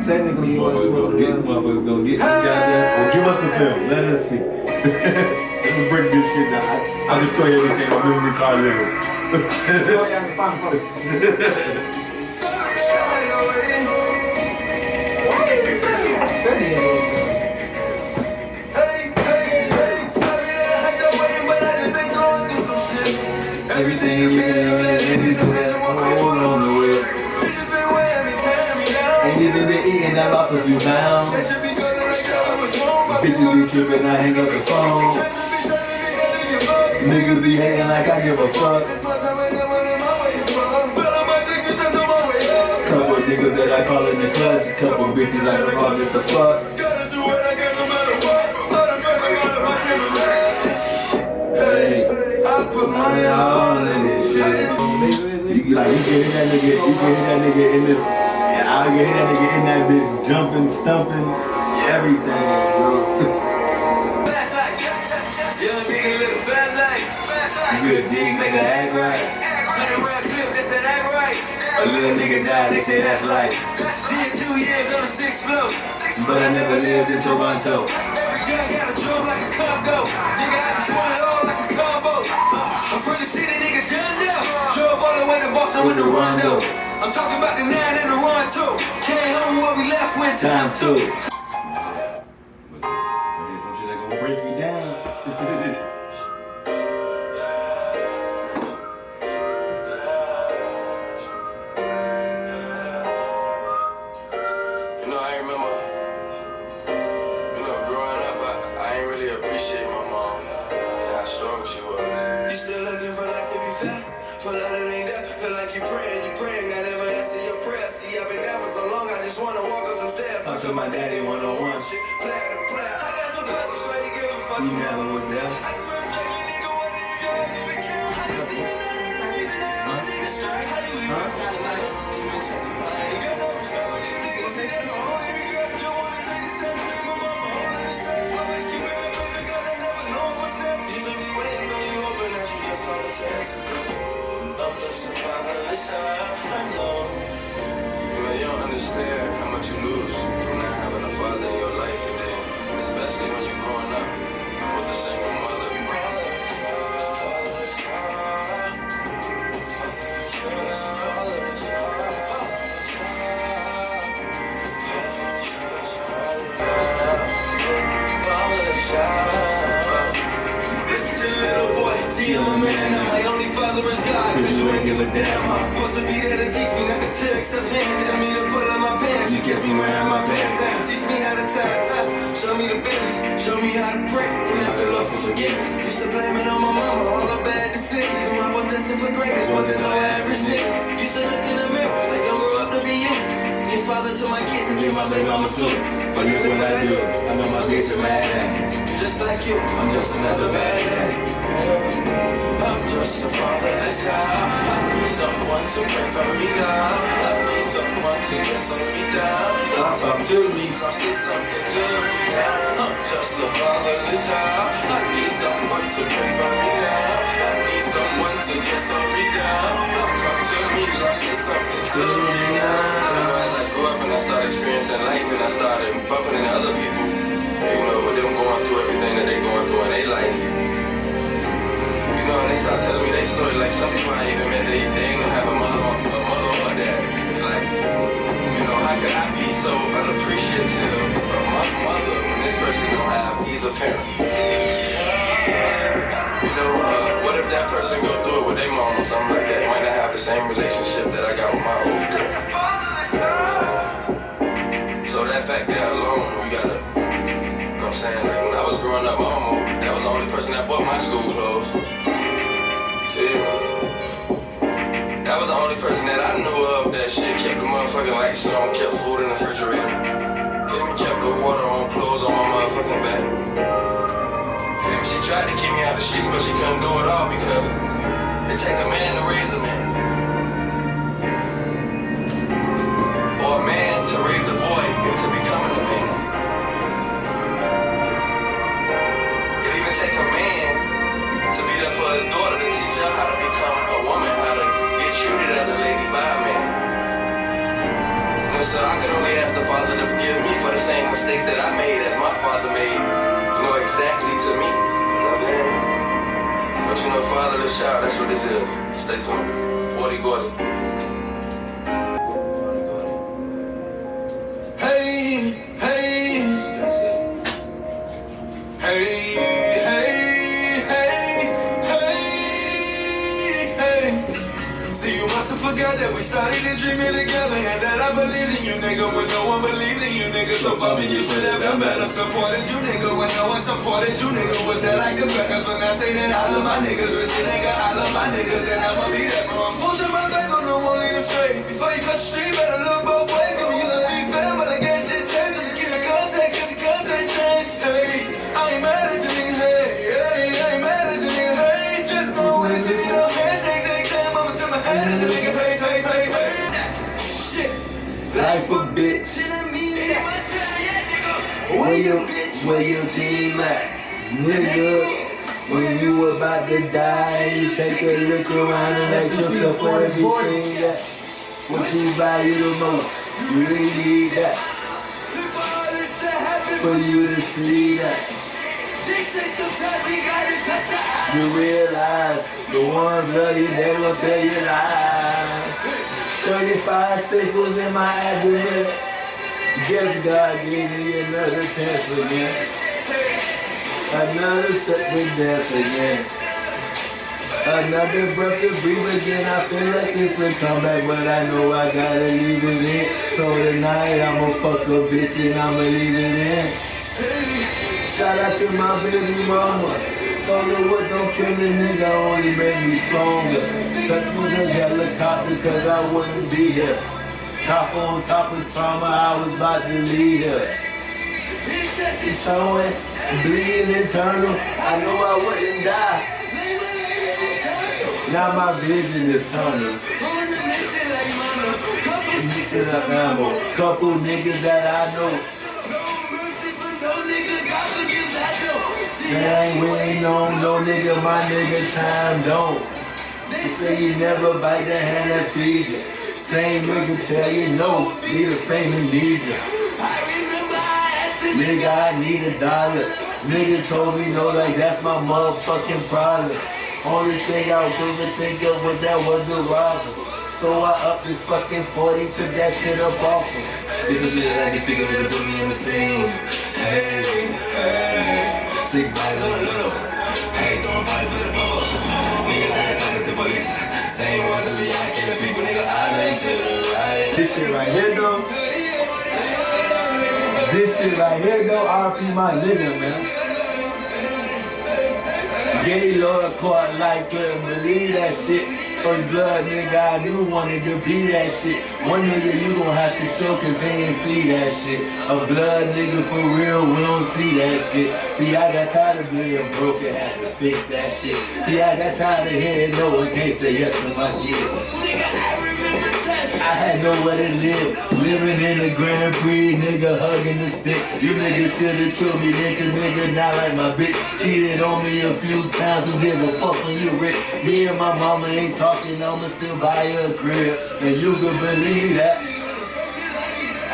Technically, it was smoke. Motherfuckers gonna get this goddamn. Oh, give us the film. Let us see. Let's break this shit down. I'll destroy everything on memory card level. Oh, yeah, the fun part. Everything you need is hold on to it. Ain't even been eating that off of you bound. Bitches be tripping, I hang up the phone. Niggas be hating like I give a fuck. Couple niggas that I call in the clutch. Couple bitches like I'm all just a fuck. Hey, I put my all in this shit. You can hit that nigga in this. And I can hit that nigga in that bitch jumping, stumping, everything, bro. Young nigga live fast life. Good dig, make her act right. 100 round clip, they said act right. A little nigga died, they say that's life. Did 2 years on the 6th floor, but I never lived in Toronto. Every gun got a drum like a Congo. Nigga, I just want it all like a combo. I'm from the city, nigga, John Doe. Drove all the way to Boston with the Rondo. I'm talking about the 9 and the Ron too. Came home what we left with times 2. But here's some shit that gonna break you down. To my daddy one-on-one shit. Play. I got some cousins where you give a fuck. You never was there. I grew up straight, nigga, what do you got? Even care. How you see me now? Even now, nigga straight. How you even feel like I don't even check if I ain't got no trouble. You niggas see that's my only regret. You wanna take the same thing, my mama holding the same. Always keep it up, baby girl, they never know what's next. Used to be waiting on you, hoping that you just call a text. I'm just a fatherless child, I know. You don't understand how much you lose from not having a father in your life, and then especially when you're growing up with a single mother. See, I'm a man, now my only father is God. Cause you ain't give a damn, huh? Supposed to be there to teach me not to tear except hands. Tell me to pull up my pants, you kept me wearing my pants down. Teach me how to tie a tie, show me the business, show me how to pray, and that's the love for forgiveness. Used to blame it on my mama, all the bad decisions. Knew I was destined for greatness, wasn't no average nigga. Used to look in the mirror, like don't grow up to be you. Be father to my kids and give my baby mama soup. But look what I do, I know my bitch are mad at me. Just like you, I'm just another bad daddy. I'm just a fatherless child. I need someone to pray for me now. I need someone to just hold me down. Don't talk to me, I'll say something to me now. I'm just a fatherless child. I need someone to pray for me now. I need someone to just hold me down. Don't talk to me, I'll say something to me now. So as I grew up and I started experiencing life and I started bumping into other people, you know, with them going through everything that they going through in their life. You know, and they start telling me their story. Like some people I even met, they ain't gonna have a mother or a dad. It's like, you know, how could I be so unappreciative of my mother when this person don't have either parent? You know, what if that person go through it with their mom or something like that? Might not have the same relationship that I got with my old girl. You know what I'm saying? So that fact there alone, we gotta, you know what I'm saying? Like when I was growing up, my mama, that was the only person that bought my school clothes. That was the only person that I knew of that shit kept the motherfucking lights on, kept food in the refrigerator, kept the water on, clothes on my motherfucking back. She tried to keep me out of the sheets, but she couldn't do it all because it take a man to raise a man. Or a man to raise a boy into becoming a man. It even take a man to be there for his daughter to teach her how to become a woman, how to get treated as a lady by a man. And so I could only ask the Father to mistakes that I made as my father made, exactly to me. You know what I'm saying? But you know, fatherless child, that's what this is. Stay tuned. 40 Gordon. Hey, hey. That's it. Hey, hey, hey, hey, hey. See, you must have forgot that we started to dreaming together, and that I believed in you, nigga, when no one believed in you, nigga. So for me, you should have been better. Supported you, nigga, when no one supported you, nigga. Was that like a fact? Cause when I say that I love my niggas, rich nigga, I love my niggas, and I'ma be there. So I'm pushing my back on no one leave straight. Before you cut the street, better look both ways. I mean, you look big fan, but I guess shit changed. If you keep in contact, cause your contact changed. Hey, I ain't mad at you, nigga, hey, hey, I ain't mad at you, nigga, hey. Just know when it's in your handshake, next time I'ma tell my hand in the nigga, hey, hey, hey, hey. Shit. Life a bitch. Where your team at? Nigga, when you about to die, you take a look around and ask yourself for everything that what you value the most. You really need that for you to see that. You realize the ones love you, they gon' tell you lies. 35 staples in my abdomen. Guess God gave me another chance again. Another second dance again. Another breath to breathe again. I feel like it's a comeback, but I know I gotta leave it in. So tonight I'ma fuck a bitch and I'ma leave it in. Shout out to my baby mama. Told her what don't kill a nigga, only make me stronger. Touch with a helicopter cause I wouldn't be here. Top on top of trauma, I was about to leave her. It's showing, bleeding internal, I know I wouldn't die. Now my vision is tunnel. Mixing up ammo, couple niggas that I know. They ain't waiting on no nigga, my nigga time don't. They say you never bite the hand that feeds you. Same nigga tell you no, be the same and need you. Nigga, I need $1. Nigga told me no, like that's my motherfucking problem. Only thing I was gonna think of was that was the robber. So I up this fucking 40, took that shit up off him. It's a shit like this nigga really put me in the scene. Hey, hey. 6 bodies on a little. Hey, throwing bodies with a bubble. Niggas ain't talking to police. Same ones that be out killing people, nigga. I lay to the right. This shit right here though. This shit right here though, RP my nigga, man. Gay Lord caught like couldn't believe that shit. First blood nigga I knew wanted to be that shit. One nigga you gon' have to show cause they ain't see that shit. A blood nigga for real, we don't see that shit. See I got tired of being broken, had to fix that shit. See I got tired of hearing no one can't say yes to my kid. I had nowhere to live, living in the Grand Prix, nigga hugging the stick. You niggas should've killed me, nigga not like my bitch. Cheated on me a few times, who gives a fuck when you rich? Me and my mama ain't talking, I'ma still buy you a crib. And you could believe that.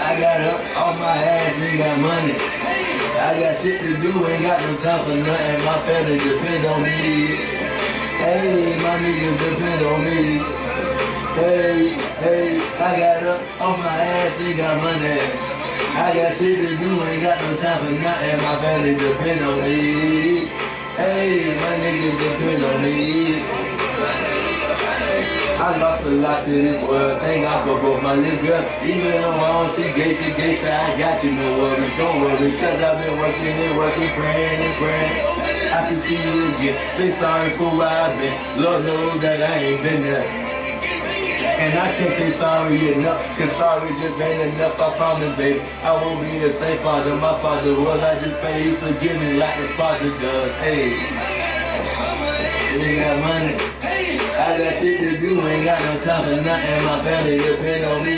I got up off my ass, ain't got money. I got shit to do, ain't got no time for nothing. My family depend on me. Hey, my niggas depend on me. Hey, hey, I got up on my ass, ain't got money. I got shit to do, ain't got no time for nothing. My family depend on me. Hey, my niggas depend on me. I lost a lot to this world, thank God for both my little girl. Even though I don't see geisha, I got you, no worries, don't worry. Cause I've been working and working, praying and praying. I can see you again, say sorry for where I've been. Lord knows that I ain't been there. And I can't say sorry enough, cause sorry just ain't enough, I promise, baby. I won't be the same father my father was. I just pray you forgive me like the father does. Hey, ain't got money, I got shit to do, ain't got no time for nothing. My family depend on me.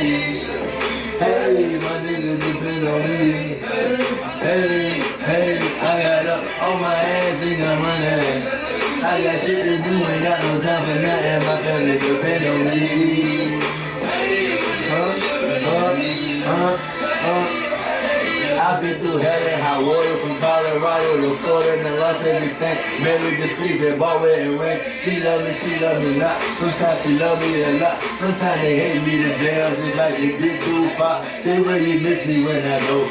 Hey, my niggas depend on me. Hey, hey, I got up on my ass, ain't got money. I got shit to do, ain't got no time for nothing. My family depend on me. I I've been through hell and high water from Colorado to Florida and lost everything. Married the streets and bought with and ring. She love me not. Sometimes she love me a lot. Sometimes they hate me to damn, just like they did Tupac. They really miss me when I go.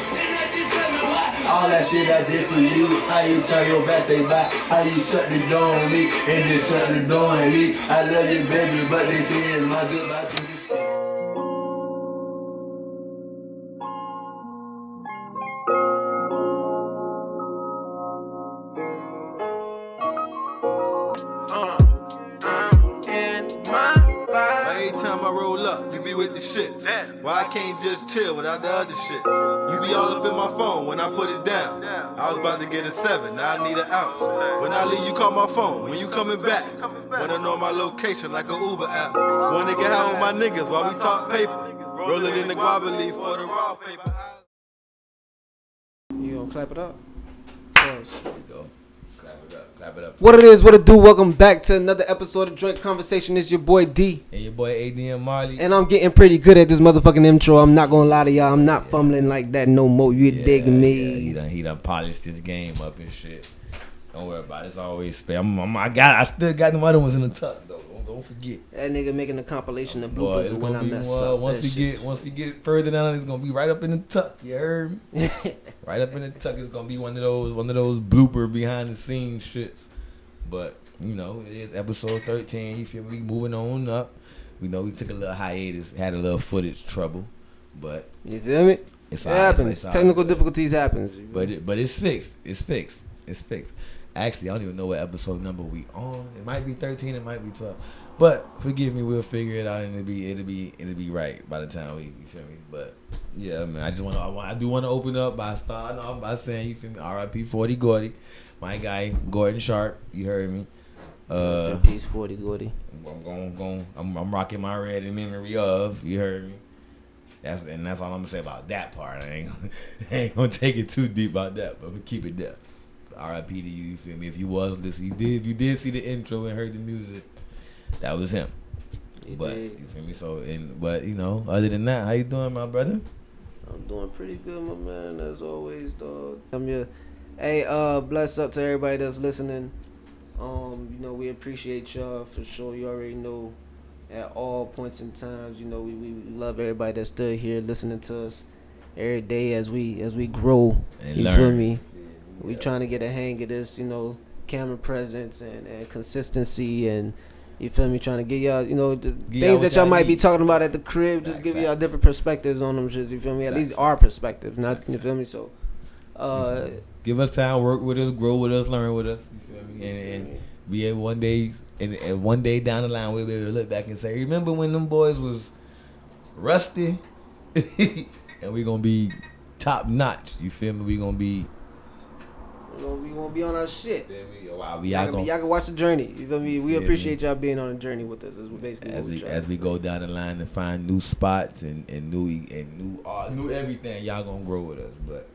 All that shit I did for you, how you turn your back, say bye, how you shut the door on me, and then shut the door on me. I love you, baby, but they say it's my goodbye to you. Every time I roll up, you be with the shits. Why I can't just chill without the other shit? You be all up in my phone when I put it down. I was about to get a 7, now I need an ounce. When I leave, you call my phone. When you coming back, wanna know my location like a Uber app. Wanna get high with my niggas while we talk paper. Roll it in the guava leaf for the raw paper. You gonna clap it up? Pause. There you go. Clap it up. What it is, what it do? Welcome back to another episode of Joint Conversation. It's your boy D. And your boy ADM Marley. And I'm getting pretty good at this motherfucking intro. I'm not gonna lie to y'all. I'm not fumbling like that no more. You digging me? Yeah, he done polished this game up and shit. Don't worry about it. It's always spare. I still got them other ones in the tuck though. Don't forget. That nigga making a compilation of bloopers of when I mess up. Once we get further down, it's gonna be right up in the tuck. You heard me? Right up in the tuck. It's gonna be one of those blooper behind the scenes shits. But you know, it is episode 13. You feel me? Moving on up. We know we took a little hiatus, had a little footage trouble, but you feel me? It happens. Technical difficulties happens. But it's fixed. It's fixed. Actually, I don't even know what episode number we on. It might be 13. It might be 12. But forgive me, we'll figure it out, and it'll be right by the time you feel me. But yeah, man, I do want to open up by starting off by saying, you feel me, R.I.P. 40 Gordy, my guy Gordon Sharp. You heard me. Rest in peace, 40 Gordy. I'm rocking my red in memory of. You heard me. That's all I'm gonna say about that part. I ain't gonna take it too deep about that, but we keep it there. R.I.P. to you. You feel me? If you was listening, you did see the intro and heard the music. That was him. You feel me? So, but you know, other than that, how you doing, my brother? I'm doing pretty good, my man. As always, dog. I'm here. Hey, bless up to everybody that's listening. You know, we appreciate y'all for sure. You already know, at all points in times, you know, we love everybody that's still here listening to us every day as we grow. And you learn. Feel me? We trying to get a hang of this, you know, camera presence and consistency, and you feel me, trying to get y'all, you know, the things that y'all might be talking about at the crib, just give y'all different perspectives on them shits, you feel me? At least our perspective, not, you feel me? So, give us time, work with us, grow with us, learn with us, you feel me? And be able one day, and one day down the line, we'll be able to look back and say, remember when them boys was rusty? And we gonna be top notch, you feel me? We gonna be... we won't be on our shit. Y'all can watch the journey. You feel me? We appreciate y'all being on a journey with us. Is basically as we go down the line and find new spots and new everything. Y'all gonna grow with us, but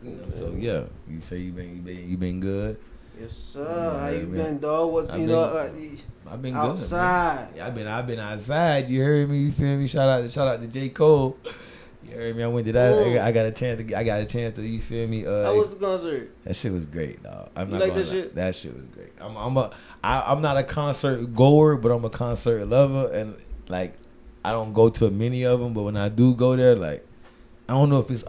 you know. So yeah, you say you been good. Yes sir. How you been, dog? I've been outside. Good, I've been outside. You heard me? You feel me? Shout out to J. Cole. You heard me? I got a chance to. You feel me? How was the concert? That shit was great, dog. You like that shit? That shit was great. I'm not a concert goer, but I'm a concert lover, and like I don't go to many of them, but when I do go there, like I don't know if it's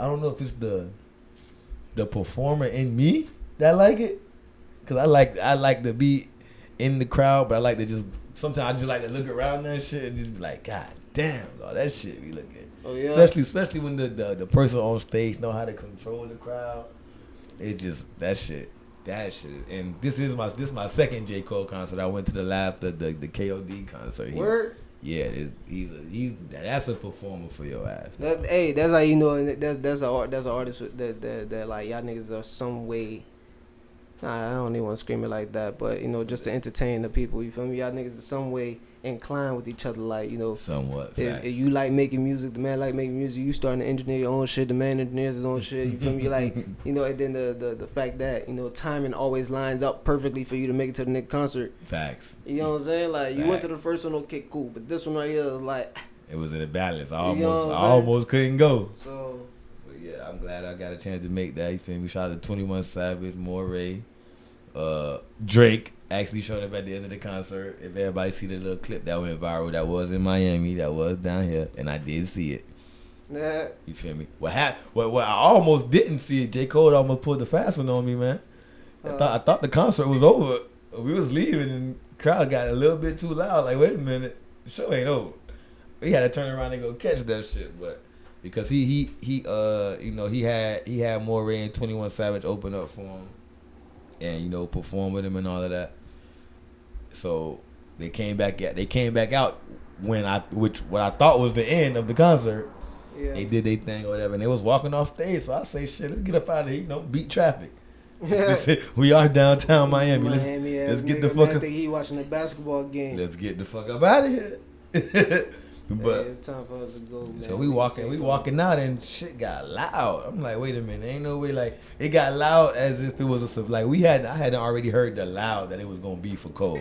the performer in me that like it, cause I like to be in the crowd, but I like to just sometimes I just like to look around that shit and just be like, God damn, dog, that shit be looking. Oh, yeah. Especially when the person on stage know how to control the crowd. It just that shit. And this is my second J. Cole concert. I went to the last the KOD concert. Word? Yeah, that's a performer for your ass. That's how you know that's an artist that like y'all niggas are some way. I don't even want to scream it like that, but you know, just to entertain the people. You feel me? Y'all niggas are some way inclined with each other, like, you know. Somewhat. If you like making music, the man like making music. You starting to engineer your own shit. The man engineers his own shit. You feel me? Like, you know, and then the fact that, you know, timing always lines up perfectly for you to make it to the next concert. Facts. You know what I'm saying? Like, you went to the first one, okay, cool, but this one right here is like, it was in a balance. I you know almost couldn't go. So But yeah, I'm glad I got a chance to make that. You feel me? Shout out to 21 Savage, Moray, Drake. Actually showed up at the end of the concert. If everybody see the little clip that went viral, that was in Miami, that was down here, and I did see it. Yeah. You feel me? What I almost didn't see it. J. Cole almost pulled the fast one on me, man. I thought the concert was over. We was leaving, and the crowd got a little bit too loud. Like, wait a minute, the show ain't over. We had to turn around and go catch that shit, but because he had Moray and 21 Savage open up for him, and perform with him and all of that. So they came back out what I thought was the end of the concert. Yeah. They did their thing or whatever, and they was walking off stage. So I say, shit, let's get up out of here, beat traffic. We are downtown Miami. Let's get the fuck up. I think he watching a basketball game. Let's get the fuck up out of here. But it's time for us to go, man. So we walking out, and shit got loud. I'm like, wait a minute, ain't no way. Like, it got loud as if it was I hadn't already heard the loud that it was gonna be for Cole.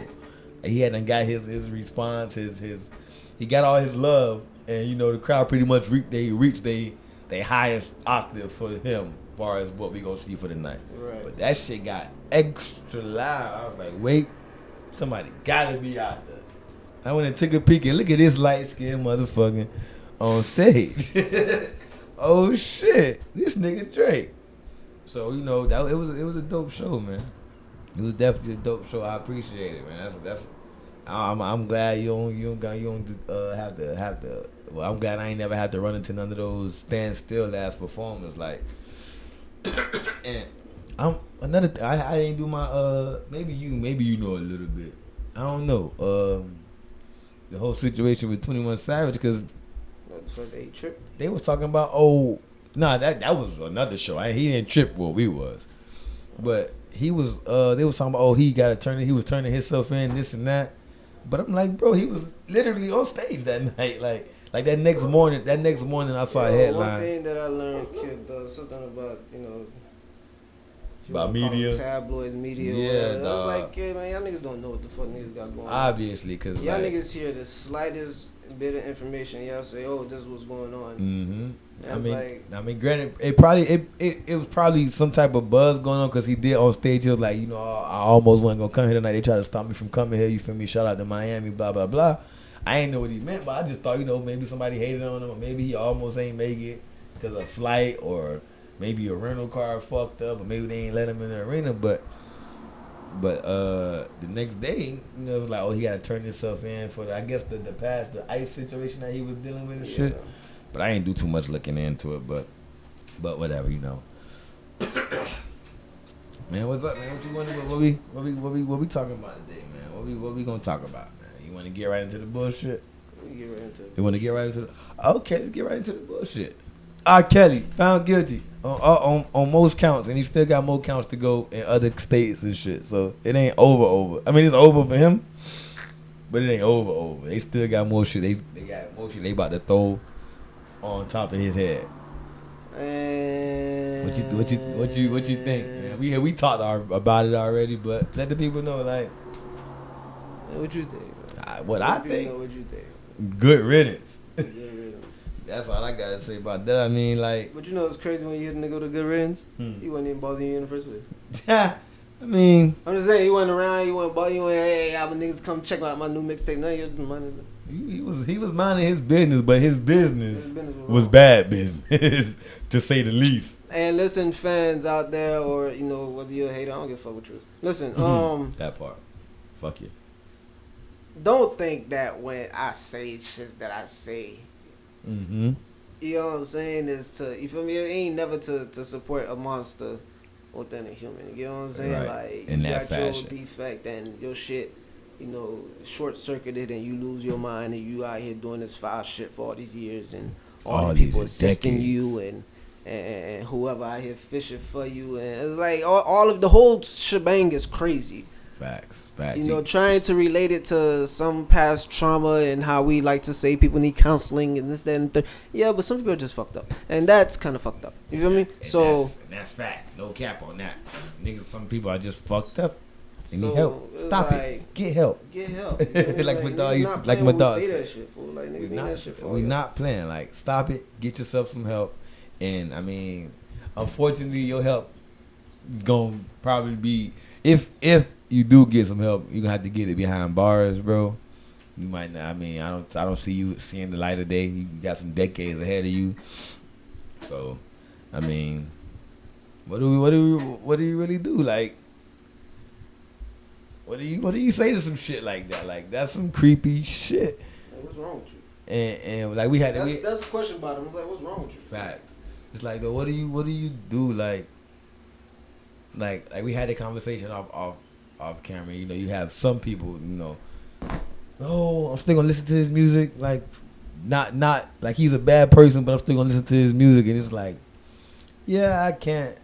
He hadn't got his response, he got all his love, and the crowd pretty much reached their highest octave for him, as far as what we gonna see for the night. Right. But that shit got extra loud. I was like, wait, somebody gotta be out there. I went and took a peek, and look at this light-skinned motherfucker on stage. Oh shit, this nigga Drake. So that it was a dope show, man. It was definitely a dope show. I appreciate it, man. I'm glad you don't have to. Well, I'm glad I ain't never had to run into none of those stand still ass performers. Like, and I didn't do my maybe you know a little bit. I don't know the whole situation with 21 Savage, because they was talking about that was another show. He didn't trip where we was, but he was they was talking about he was turning himself in, this and that. But I'm like, bro, he was literally on stage that night, like that next morning I saw a headline. One thing that I learned, kid, something about about media, tabloids, media. Yeah, I was like, yeah, man, y'all niggas don't know what the fuck niggas got going on. Obviously, because y'all niggas hear the slightest bit of information, y'all say, oh, this was going on. Mm-hmm. I mean, granted, it was probably some type of buzz going on, because he did on stage. He was like, I almost wasn't gonna come here tonight. They tried to stop me from coming here. You feel me? Shout out to Miami, blah blah blah. I ain't know what he meant, but I just thought, maybe somebody hated on him, or maybe he almost ain't make it because of flight, or maybe a rental car fucked up, or maybe they ain't let him in the arena. But the next day, it was like, he got to turn himself in for the ice situation that he was dealing with and shit. But I ain't do too much looking into it. But whatever, Man, what's up, man? What you want to what we talking about today, man? What we gonna talk about, man? You want to get right into the bullshit? You want to get right into the? Okay, let's get right into the bullshit. R. Kelly found guilty on most counts, and he still got more counts to go in other states and shit. So it ain't over. I mean, it's over for him, but it ain't over. They still got more shit. They got more shit they about to throw on top of his head. And what you think, man? We talked about it already, but let the people know, like, what you think? I think. What you think? Good riddance. Good riddance. That's all I gotta say about that. I mean, like. But it's crazy when you hit a nigga with a good riddance. He wasn't even bothering you in the first place. I mean, I'm just saying, he wasn't around. He wasn't bothering you. Hey, album niggas come check out my new mixtape. None of you money. He was minding his business, but his business was bad business, to say the least. And listen, fans out there, or whether you're a hater, I don't give a fuck what you. Listen, that part, fuck you. Don't think that when I say shit that I say, you know what I'm saying, is to, you feel me? It ain't never to support a monster within a human. You know what I'm saying? Right. Like, In you that got fashion. your defect and your shit, short circuited, and you lose your mind, and you out here doing this foul shit for all these years, and all these people assisting decades. you, and whoever out here fishing for you, and it's like all of the whole shebang is crazy. Facts. Trying to relate it to some past trauma and how we like to say people need counseling and this, that, and the third. Yeah, but some people are just fucked up. And that's kind of fucked up. You feel me? And that's fact. No cap on that. Niggas, some people are just fucked up. They need help. Stop it. Get help. Get help. Like my dog used, like my dog said. That shit, fool. Like, niggas need that shit for we not playing. Like, stop it. Get yourself some help. And I mean, unfortunately, your help is gonna probably be if you do get some help, you're gonna have to get it behind bars, bro. You might not. I mean, I don't see you seeing the light of day. You got some decades ahead of you. So, I mean, what do you really do? Like, what do you say to some shit like that? Like, that's some creepy shit. Like, what's wrong with you? And like we had that's a question about him. I was like, what's wrong with you? Facts. It's like, though, what do you do? Like we had a conversation off camera. You know, you have some people, you know, oh, I'm still gonna listen to his music. Like, not like he's a bad person, but I'm still gonna listen to his music. And it's like, yeah, I can't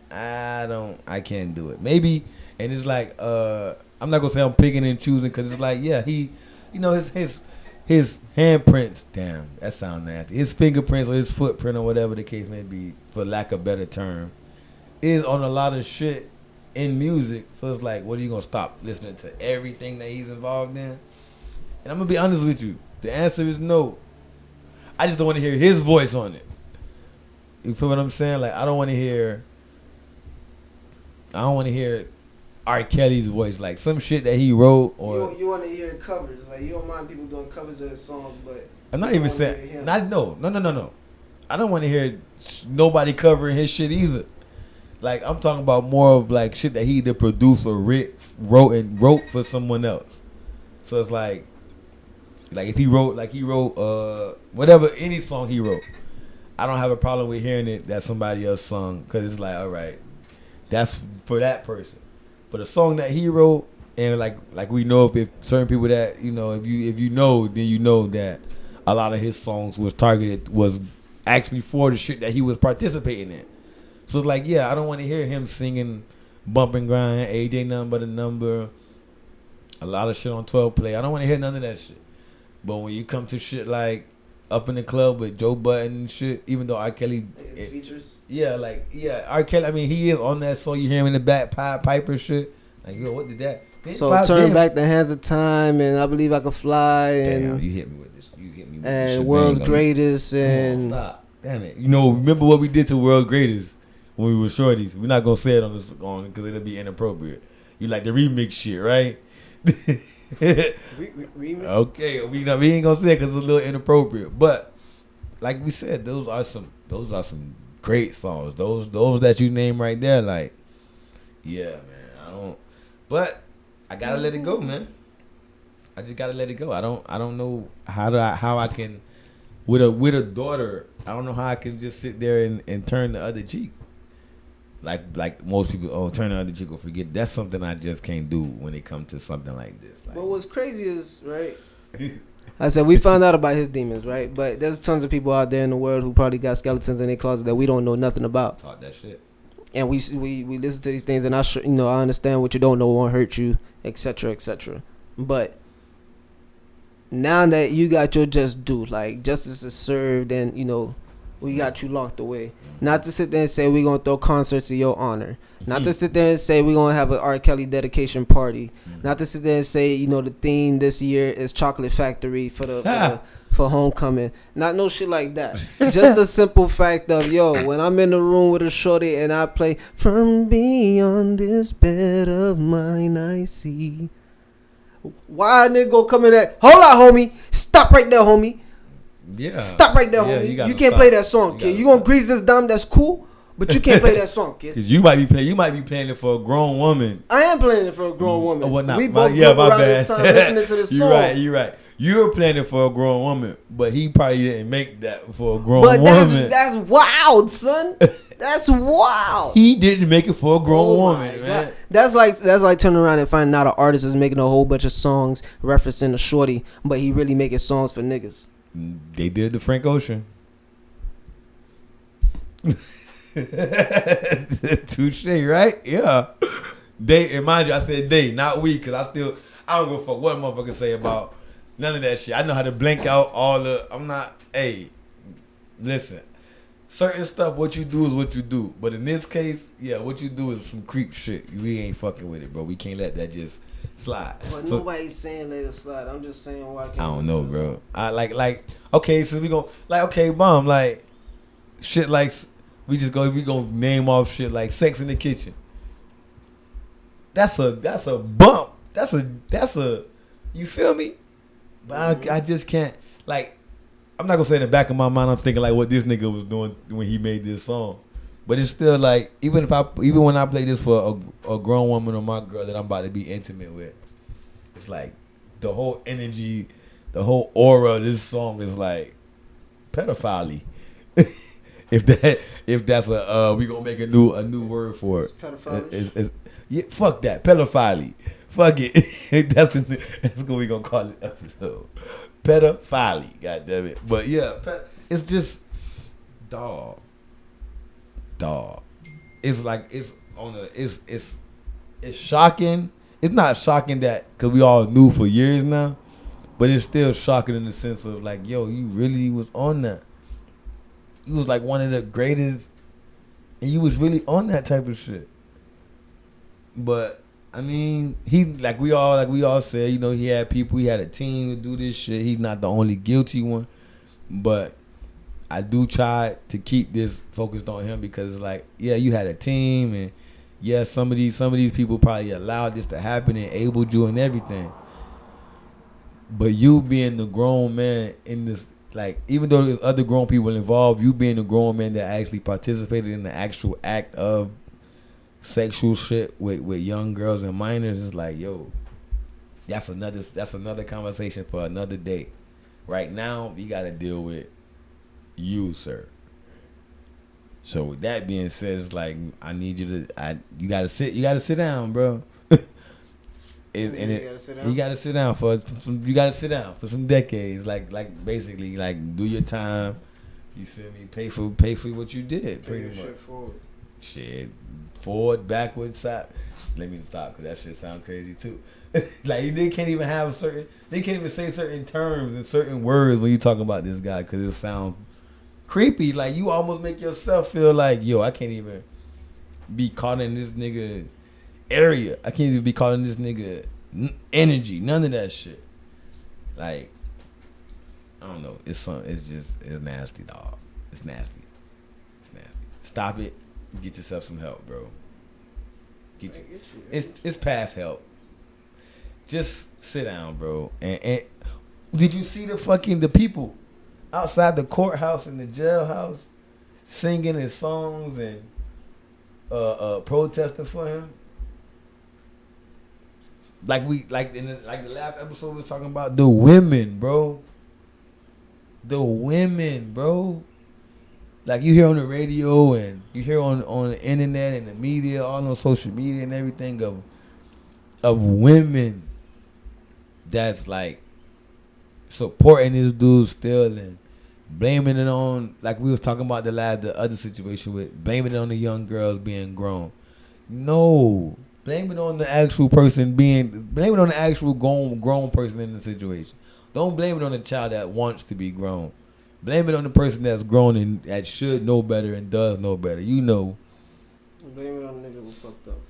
do it. Maybe, and it's like, I'm not gonna say I'm picking and choosing, because it's like, yeah, he, you know, his handprints, damn, that sounds nasty. His fingerprints or his footprint or whatever the case may be, for lack of a better term, is on a lot of shit in music. So it's like, what are you gonna stop listening to everything that he's involved in? And I'm gonna be honest with you, the answer is no. I just don't want to hear his voice on it. You feel what I'm saying? Like, I don't want to hear R. Kelly's voice, like some shit that he wrote, or you want to hear covers. Like, you don't mind people doing covers of his songs, but I'm not even saying no. I don't want to hear nobody covering his shit either. Like, I'm talking about more of like shit that he either produced or wrote for someone else. So it's like if he wrote whatever, any song he wrote, I don't have a problem with hearing it that somebody else sung, because it's like, all right, that's for that person. But a song that he wrote, and like we know, if certain people that, you know, if you know, then you know that a lot of his songs was actually for the shit that he was participating in. So it's like, yeah, I don't want to hear him singing Bump and Grind, AJ Nothing But a Number, a lot of shit on 12 Play. I don't want to hear none of that shit. But when you come to shit like Up in the Club with Joe Budden and shit, even though R. Kelly, his features. Yeah, R. Kelly. I mean, he is on that song. You hear him in the back, Piper shit. Like, yo, what did that? So Turn Back the Hands of Time, and I Believe I Could Fly, and damn, you hit me with this. You hit me with and this. World's Greatest, and stop. Damn it. You know, remember what we did to World's Greatest when we were shorties? We're not gonna say it on because it'll be inappropriate. You like the remix shit, right? remix. Okay, we ain't gonna say it because it's a little inappropriate. But like we said, those are some great songs. Those that you name right there, like, yeah, man. But I gotta let it go, man. I just gotta let it go. I don't know how I can with a daughter. I don't know how I can just sit there and turn the other cheek. Like most people, turn the other cheek or forget. That's something I just can't do when it comes to something like this. Like, but what's crazy is, right? I said we found out about his demons, right? But there's tons of people out there in the world who probably got skeletons in their closet that we don't know nothing about. Talk that shit. And we listen to these things, and I understand what you don't know won't hurt you, etc., etc. But now that you got your just due, like justice is served, and you know we got you locked away. Not to sit there and say we're gonna throw concerts in your honor. Not to sit there and say we're gonna have an R. Kelly dedication party. Not to sit there and say, you know, the theme this year is Chocolate Factory for homecoming. Not no shit like that. Just the simple fact of, yo, when I'm in the room with a shorty and I play From Beyond This Bed of Mine I See. Why a nigga go come in there? Hold on, homie. Stop right there, homie. Yeah. Stop right there, homie. You can't play that song, kid. You gonna grease this dumb, that's cool. But you can't play that song, kid. Cause you might be playing it for a grown woman. I am playing it for a grown woman. Well, not, we both grew up around this time listening to this song. You're right. You were playing it for a grown woman, but he probably didn't make that for a grown woman. But that's wild, son. That's wild. He didn't make it for a grown woman, man. God. That's like turning around and finding out an artist is making a whole bunch of songs referencing a shorty, but he really making songs for niggas. They did the Frank Ocean. Touche, right? Yeah. They, and mind you, I said they, not we, because I don't give a fuck what a motherfucker say about none of that shit. I know how to blank out listen, certain stuff, what you do is what you do. But in this case, yeah, what you do is some creep shit. We ain't fucking with it, bro. We can't let that just slide. But nobody's saying let it slide. I'm just saying why can't I don't know, bro. I like okay, since we go okay, bomb, like shit like We gonna name off shit like Sex in the Kitchen. That's a bump. That's a you feel me? But I just can't, like, I'm not gonna say in the back of my mind I'm thinking like what this nigga was doing when he made this song. But it's still like even when I play this for a grown woman or my girl that I'm about to be intimate with, it's like the whole energy, the whole aura of this song is like pedophile. if that's a we gonna make a new word for it. Pedophile. Yeah, fuck that. Pedophile. Fuck it. that's what we gonna call it episode. Pedophile. God damn it. But yeah, it's just dog. It's like it's shocking. It's not shocking that because we all knew for years now, but it's still shocking in the sense of like, yo, you really was on that. You was like one of the greatest, and you was really on that type of shit. But I mean, he like we all said, you know, he had people, he had a team to do this shit. He's not the only guilty one, but I do try to keep this focused on him because it's like, yeah, you had a team, and yeah, some of these people probably allowed this to happen and enabled you and everything. But you being the grown man in this, like, even though there's other grown people involved, you being the grown man that actually participated in the actual act of sexual shit with young girls and minors is like, yo, that's another conversation for another day. Right now, we gotta deal with you, sir. So with that being said, it's like I need you to you gotta sit down, bro. You gotta sit down for some decades, like basically like do your time. You feel me? Pay for what you did. Pretty much. Shit, forward, backwards, side. Let me stop because that shit sound crazy too. Like they can't even say certain terms and certain words when you talk about this guy because it sounds creepy. Like you almost make yourself feel like, yo, I can't even be caught in this nigga area. I can't even be caught in this nigga energy. None of that shit. Like, I don't know. It's nasty, dog. It's nasty. Stop it. Get yourself some help, bro. It's past help. Just sit down, bro. And did you see the people outside the courthouse and the jailhouse singing his songs and protesting for him? Like the last episode we was talking about the women, bro. Like you hear on the radio and you hear on the internet and the media, all on social media and everything of women that's like supporting this dude still and blaming it on, like we was talking about the other situation with blaming it on the young girls being grown. No, blame it on the actual person blame it on the actual grown person in the situation. Don't blame it on the child that wants to be grown. Blame it on the person that's grown and that should know better and does know better. You know. Blame it on the nigga who fucked up.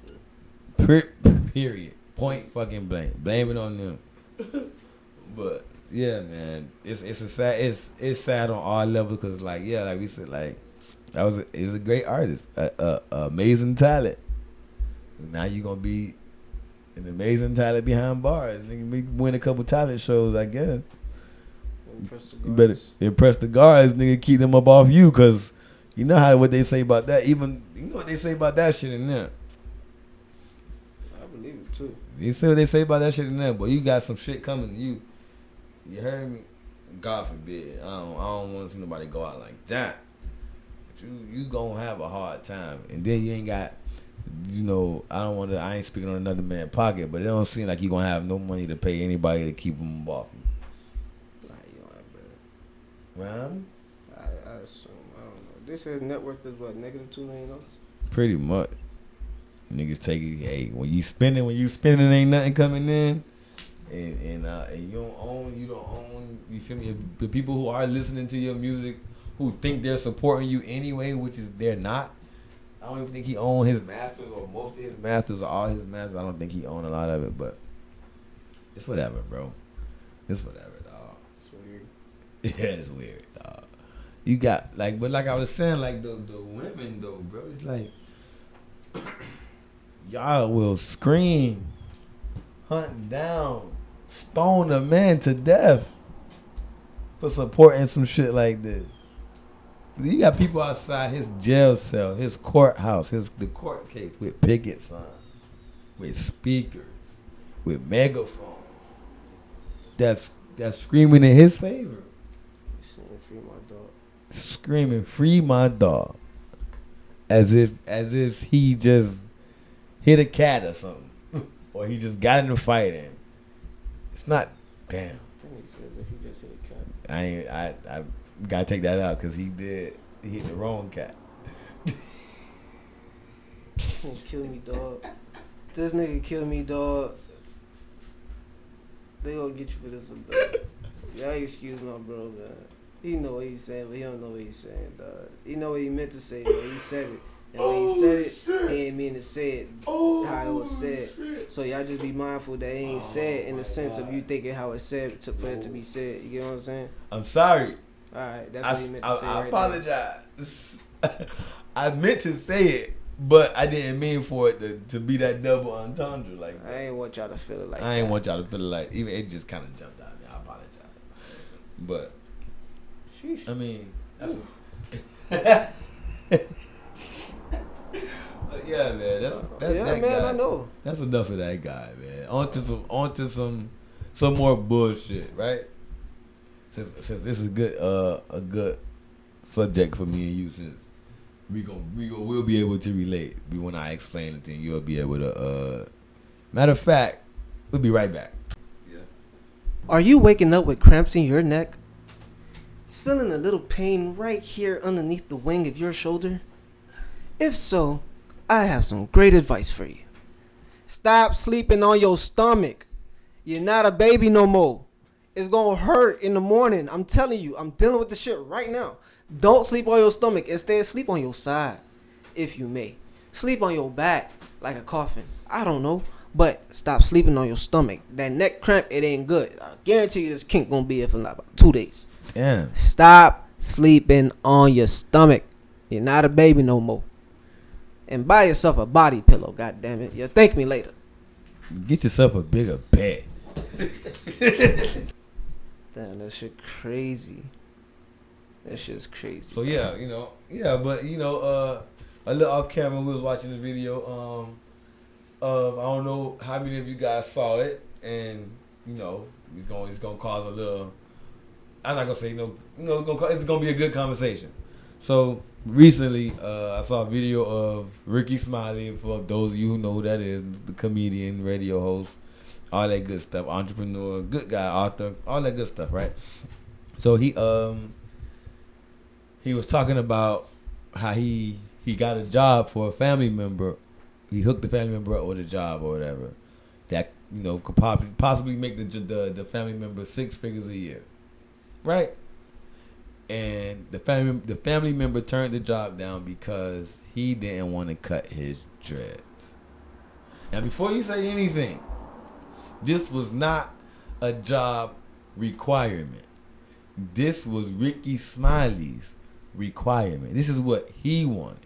Period. Point fucking blank. Blame it on them. But yeah, man, it's sad on all levels because like we said, like he's a great artist, amazing talent. Now you gonna be an amazing talent behind bars. Nigga, win a couple talent shows, I guess. You better impress the guards, nigga. Keep them up off you, cause you know what they say about that. Even you know what they say about that shit in there. I believe it too. You see what they say about that shit in there, boy. You got some shit coming to you. You heard me? God forbid. I don't want to see nobody go out like that. But you gonna have a hard time, and then you ain't got. You know, I ain't speaking on another man's pocket, but it don't seem like you gonna have no money to pay anybody to keep them off you. Well, I assume. I don't know. This says net worth is what, -$2 million? Pretty much. Niggas take it. Hey, when you spending, ain't nothing coming in, and you don't own. You feel me? The people who are listening to your music, who think they're supporting you anyway, which is they're not. I don't even think he owned his masters or most of his masters or all his masters. I don't think he owned a lot of it, but it's whatever, bro. It's whatever, dog. It's weird. Yeah, it's weird, dog. You got like, but like I was saying, like the women though, bro. It's like y'all will scream, hunt down, stone a man to death for supporting some shit like this. You got people outside his jail cell, his courthouse, the court case with picket signs, with speakers, with megaphones. That's screaming in his favor. Free my dog. Screaming, free my dog. As if he just hit a cat or something. Or he just got in a fight and it's not damn. I think he says if he just hit a cat. I gotta take that out because he hit the wrong cat. This nigga kill me, dog. This nigga kill me, dog. They gonna get you for this one, dog. Y'all excuse my bro, man. He know what he's saying, but he don't know what he's saying, dog. He know what he meant to say, but he said it. And when he said it, he ain't mean to say it how it was said. So y'all just be mindful that he ain't said in the sense of you thinking how it's said for it to be said. You get what I'm saying? I'm sorry. Alright, that's what he meant to say. I right apologize. I meant to say it, but I didn't mean for it to be that double entendre like that. I ain't want y'all to feel it like that. I ain't want y'all to feel it like even it just kind of jumped out of me. I apologize. But Sheesh. I mean, that's but yeah, man. That's yeah, that man. guy. I know. That's enough of that guy, man. Onto some more bullshit, right? Since this is a good subject for me and you, since we'll be able to relate. When I explain it, then you'll be able to. Matter of fact, we'll be right back. Yeah. Are you waking up with cramps in your neck? Feeling a little pain right here underneath the wing of your shoulder? If so, I have some great advice for you. Stop sleeping on your stomach. You're not a baby no more. It's gonna hurt in the morning. I'm telling you, I'm dealing with the shit right now. Don't sleep on your stomach. Instead, sleep on your side, if you may. Sleep on your back like a coffin. I don't know. But stop sleeping on your stomach. That neck cramp, it ain't good. I guarantee you this kink gonna be here for like about 2 days. Damn. Stop sleeping on your stomach. You're not a baby no more. And buy yourself a body pillow, God damn it. You'll thank me later. Get yourself a bigger bed. Damn, that shit crazy. That shit's crazy. So yeah, but a little off camera, we was watching the video of I don't know how many of you guys saw it, and it's gonna cause a little. I'm not gonna say it's gonna be a good conversation. So recently, I saw a video of Ricky Smiley. For those of you who know who that is, the comedian, radio host, all that good stuff, entrepreneur, good guy, author, all that good stuff, right? So he was talking about how he got a job for a family member. He hooked the family member up with a job or whatever that could possibly make the family member 6 figures a year, right? And the family member turned the job down because he didn't want to cut his dreads. Now, before you say anything, this was not a job requirement. This was Ricky Smiley's requirement. This is what he wanted.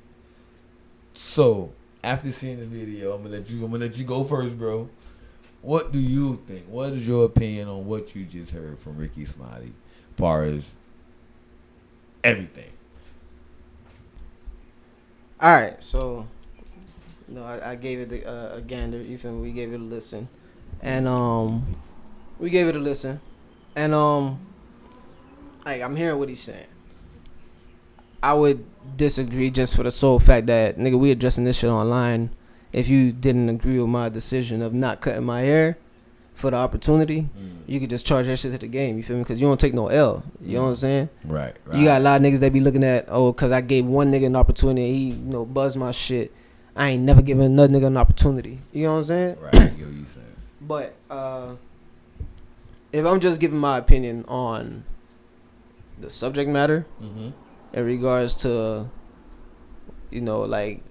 So, after seeing the video, I'm gonna let you go first, bro. What do you think? What is your opinion on what you just heard from Ricky Smiley, as far as everything? All right, so I gave it a gander. You feel me? We gave it a listen, and like I'm hearing what he's saying. I would disagree just for the sole fact that nigga, we addressing this shit online. If you didn't agree with my decision of not cutting my hair for the opportunity, you could just charge that shit to the game. You feel me? Because you don't take no L. You know what I'm saying? Right. You got a lot of niggas that be looking at, because I gave one nigga an opportunity, he buzzed my shit. I ain't never given another nigga an opportunity. You know what I'm saying? Right. I get what you saying. But if I'm just giving my opinion on the subject matter, in regards to, like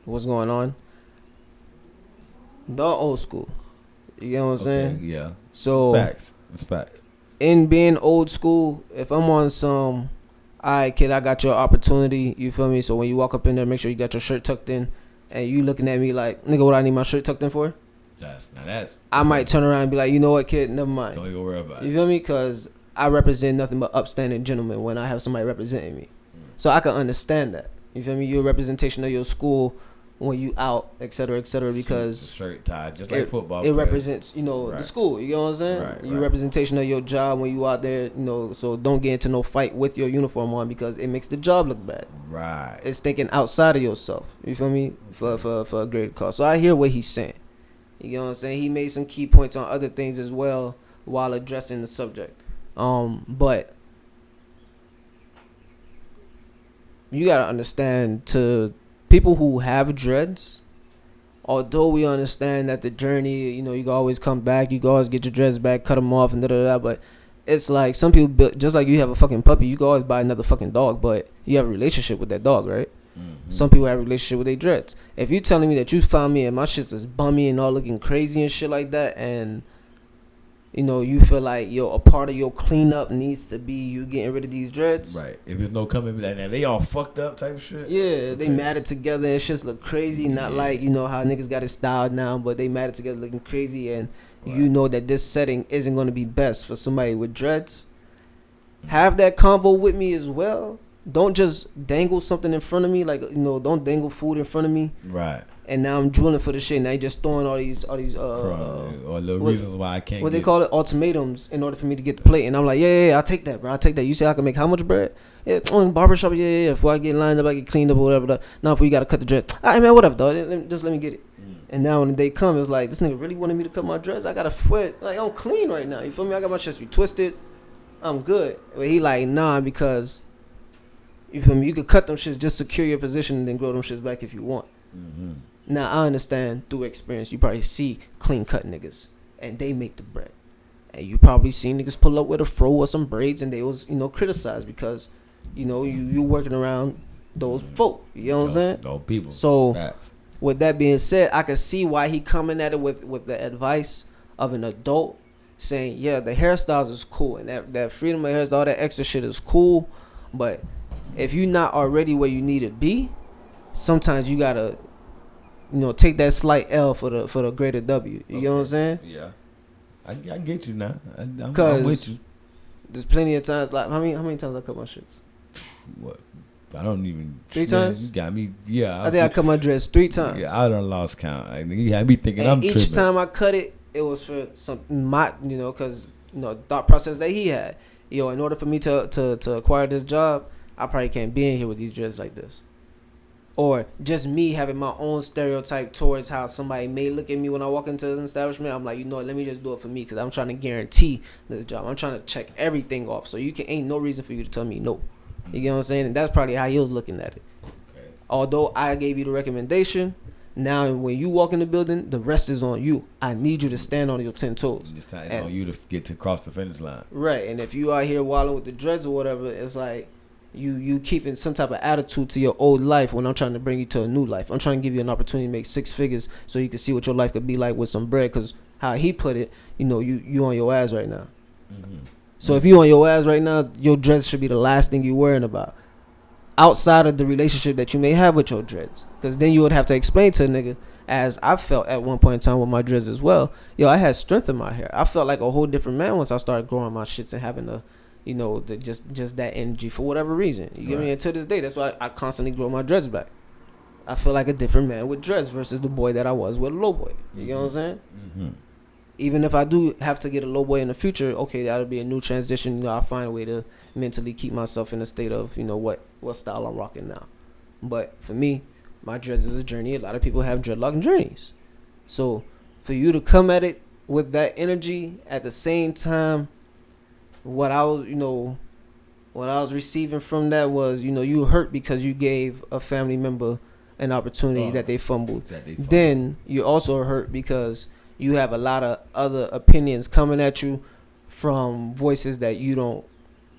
what's going on, the old school. You know what I'm saying? Yeah. So facts. It's facts. In being old school, if I'm on some alright, kid, I got your opportunity. You feel me? So when you walk up in there, make sure you got your shirt tucked in, and you looking at me like, nigga, what I need my shirt tucked in for? That's. I might turn around and be like, you know what, kid, never mind. Don't even worry about You it. feel me? Because I represent nothing but upstanding gentlemen when I have somebody representing me. So I can understand that. You feel me? You're a representation of your school when you out, et cetera, because Shirt tie, just like football. it represents, the Right. school. You know what I'm saying? Right, Your right. representation of your job when you out there, so don't get into no fight with your uniform on because it makes the job look bad. Right. It's thinking outside of yourself. You feel me? For a greater cause. So I hear what he's saying. You know what I'm saying? He made some key points on other things as well while addressing the subject. But you gotta understand, to people who have dreads, although we understand that the journey, you can always come back, you can always get your dreads back, cut them off, and da-da-da, but it's like some people, just like you have a fucking puppy, you can always buy another fucking dog, but you have a relationship with that dog, right? Mm-hmm. Some people have a relationship with their dreads. If you telling me that you found me and my shit's is bummy and all looking crazy and shit like that, and you feel like a part of your cleanup needs to be you getting rid of these dreads. Right. If there's no coming, like, they all fucked up type shit. Yeah, they matted together and shits look crazy. Not like, how niggas got it styled now, but they matted together looking crazy. And you know that this setting isn't going to be best for somebody with dreads. Have that convo with me as well. Don't just dangle something in front of me. Like, don't dangle food in front of me. Right. And now I'm drooling for the shit. Now you just throwing all these or the reasons why I can't. What they call it, ultimatums, in order for me to get the plate. And I'm like, yeah, I'll take that, bro. I'll take that. You say I can make how much bread? Yeah, barbershop. Yeah. Before I get lined up, I get cleaned up or whatever. Now, before you gotta cut the dread. All right, man, whatever, dog. Just let me get it. And now when the day comes, it's like, this nigga really wanted me to cut my dreads. I gotta sweat. Like, I'm clean right now. You feel me? I got my chest retwisted. I'm good. But he like, nah, because you feel me? You could cut them shits, just secure your position, and then grow them shits back if you want. Mm-hmm. Now, I understand through experience, you probably see clean-cut niggas, and they make the bread. And you probably seen niggas pull up with a fro or some braids, and they was, criticized because, you working around those folk. You know what I'm saying? Those people. So, Facts. With that being said, I can see why he coming at it with the advice of an adult, saying, yeah, the hairstyles is cool, and that freedom of hairstyle, all that extra shit is cool, but if you're not already where you need to be, sometimes you gotta take that slight L for the greater W. You know what I'm saying? Yeah, I get you now. I'm Cause with you. there's plenty of times. Like how many times I cut my shits? What? I don't even. 3 times? You got me. Yeah. I think I cut my dress 3 times. Yeah, I done lost count. You had me thinking and I'm each tripping. time I cut it, it was for some because thought process that he had. In order for me to acquire this job, I probably can't be in here with these dreads like this. Or just me having my own stereotype towards how somebody may look at me when I walk into an establishment. I'm like, let me just do it for me because I'm trying to guarantee this job. I'm trying to check everything off. So ain't no reason for you to tell me no. You get what I'm saying? And that's probably how he was looking at it. Okay. Although I gave you the recommendation, now when you walk in the building, the rest is on you. I need you to stand on your 10 toes. It's on you to get to cross the finish line. Right. And if you out here wilding with the dreads or whatever, it's like, you keeping some type of attitude to your old life when I'm trying to bring you to a new life. I'm trying to give you an opportunity to make 6 figures so you can see what your life could be like with some bread. Because how he put it, you on your ass right now. Mm-hmm. So if you on your ass right now, your dreads should be the last thing you worrying about. Outside of the relationship that you may have with your dreads. Because then you would have to explain to a nigga, as I felt at one point in time with my dreads as well. I had strength in my hair. I felt like a whole different man once I started growing my shits and having a just that energy for whatever reason. You get me? And to this day, that's why I constantly grow my dreads back. I feel like a different man with dreads versus the boy that I was with a low boy. You get what I'm saying? Mm-hmm. Even if I do have to get a low boy in the future, okay, that'll be a new transition. I'll find a way to mentally keep myself in a state of, what style I'm rocking now. But for me, my dreads is a journey. A lot of people have dreadlock journeys. So for you to come at it with that energy at the same time, what I was receiving from that was, you hurt because you gave a family member an opportunity that they fumbled. Then you also hurt because you have a lot of other opinions coming at you from voices that you don't,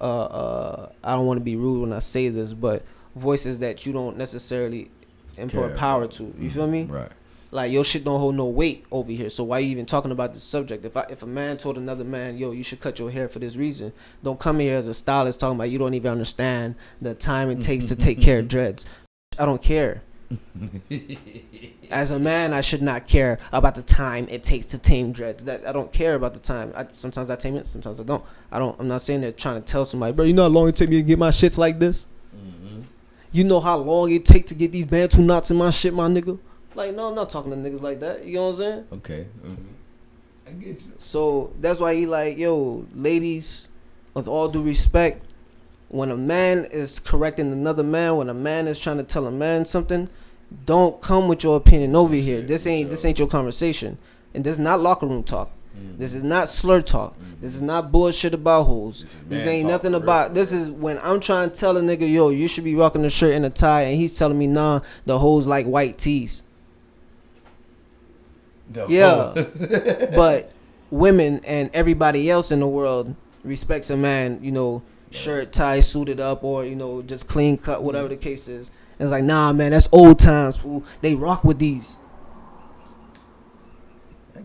I don't want to be rude when I say this, but voices that you don't necessarily impart power to. You feel me? Right. Like, your shit don't hold no weight over here. So why you even talking about this subject? If a man told another man, yo, you should cut your hair for this reason, don't come here as a stylist talking about you don't even understand the time it takes to take care of dreads. I don't care. As a man, I should not care about the time it takes to tame dreads. That I don't care about the time. Sometimes I tame it, sometimes I don't. I'm not saying that trying to tell somebody, bro, you know how long it take me to get my shits like this? Mm-hmm. You know how long it take to get these Bantu knots in my shit, my nigga? Like, no, I'm not talking to niggas like that. You know what I'm saying? Okay. Mm-hmm. I get you. So that's why he like, yo, ladies, with all due respect, when a man is correcting another man, when a man is trying to tell a man something, don't come with your opinion over here. This ain't your conversation. And this is not locker room talk. Mm-hmm. This is not slur talk. Mm-hmm. This is not bullshit about hoes. This ain't nothing about. This is when I'm trying to tell a nigga, yo, you should be rocking a shirt and a tie, and he's telling me, nah, the hoes like white tees. Yeah, but women and everybody else in the world respects a man, you know, shirt, tie, suited up, or, you know, just clean cut, whatever the case is. And it's like, nah, man, that's old times, fool. They rock with these.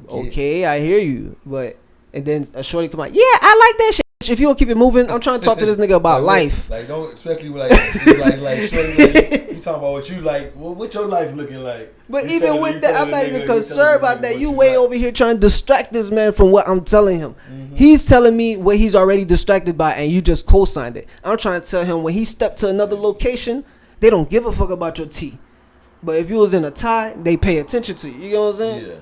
Okay, I hear you, but and then a shorty come out, yeah, I like that shit. If you don't keep it moving, I'm trying to talk to this nigga about life. Like, don't, especially like shorty, like, you talking about what you like. Well, what your life looking like? But even with that, I'm not even concerned about that. You way over here trying to distract this man from what I'm telling him. Mm-hmm. He's telling me what he's already distracted by, and you just co-signed it. I'm trying to tell him when he stepped to another location, they don't give a fuck about your tee. But if you was in a tie, they pay attention to you. You know what I'm saying? Yeah.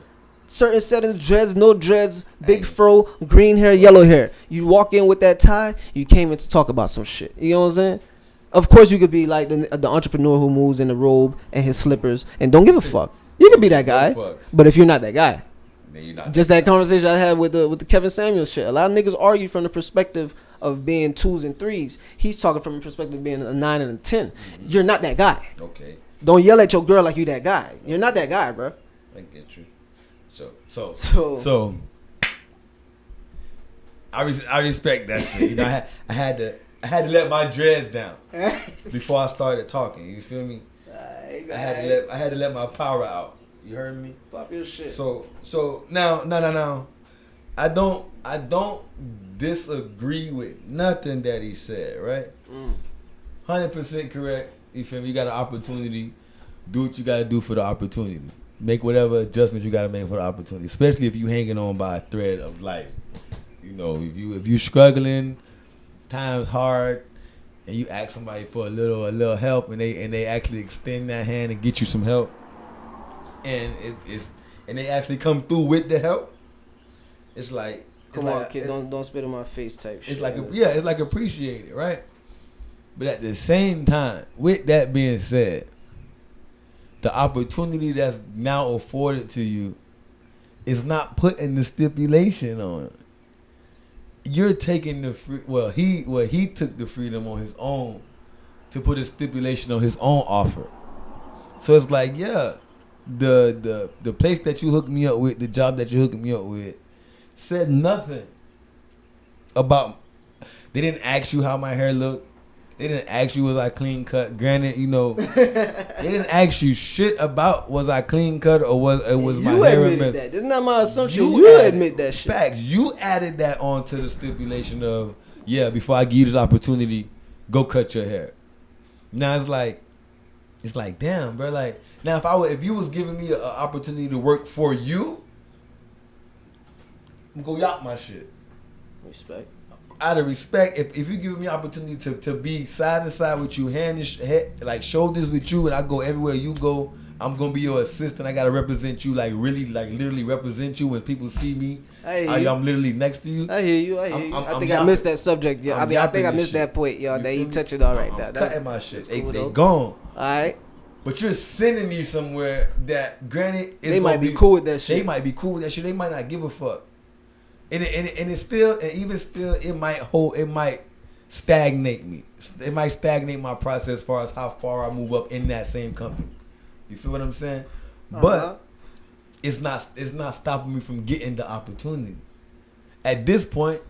Certain settings, dreads, no dreads, big fro, green hair, yellow hair. You walk in with that tie, you came in to talk about some shit. You know what I'm saying? Of course, you could be like the entrepreneur who moves in the robe and his slippers and don't give a fuck. You could be that guy, but if you're not that guy, then you're not. Just that conversation I had with the Kevin Samuels shit. A lot of niggas argue from the perspective of being 2s and 3s. He's talking from the perspective of being a 9 and a 10. Mm-hmm. You're not that guy. Okay. Don't yell at your girl like you that guy. You're not that guy, bro. I get you. So I respect that shit. You know, I had to let my dreads down before I started talking. You feel me? I had to let my power out. You heard me? Pop your shit. So now I don't disagree with nothing that he said, right? 100% correct. You feel me? You got an opportunity. Do what you got to do for the opportunity. Make whatever adjustments you got to make for the opportunity, especially if you hanging on by a thread of life. You know, if you struggling, times hard, and you ask somebody for a little help, and they actually extend that hand and get you some help, and they actually come through with the help. It's like, come on, kid, don't spit in my face type shit. It's like it's like appreciated, right? But at the same time, with that being said, the opportunity that's now afforded to you is not putting the stipulation on it. You're taking the he took the freedom on his own to put a stipulation on his own offer. So it's like, yeah, the place that you hooked me up with, the job that you hooked me up with, said nothing about. They didn't ask you how my hair looked. They didn't ask you was I clean cut. Granted, you know, they didn't ask you shit about was I clean cut or was my hair. You admitted that. This is not my assumption. You admit that shit. Facts. You added that onto the stipulation of, yeah, before I give you this opportunity, go cut your hair. Now it's like damn, bro. Like now if you was giving me an opportunity to work for you, I'm gonna yacht my shit. Respect. Out of respect, if you give me opportunity to be side to side with you, head like shoulders with you, and I go everywhere you go, I'm gonna be your assistant. I gotta represent you, like really, like literally represent you when people see me. I'm literally next to you. I hear you. I think I missed that subject. Yeah, I think I missed that point, y'all. That you touch it all right now. I'm cutting my shit. They cool, gone. All right. But you're sending me somewhere that, granted, they might be cool with that shit. They might be cool with that shit. They might not give a fuck. And it's still, and even still, it might stagnate me. It might stagnate my process as far as how far I move up in that same company. You feel what I'm saying? But it's not stopping me from getting the opportunity. At this point,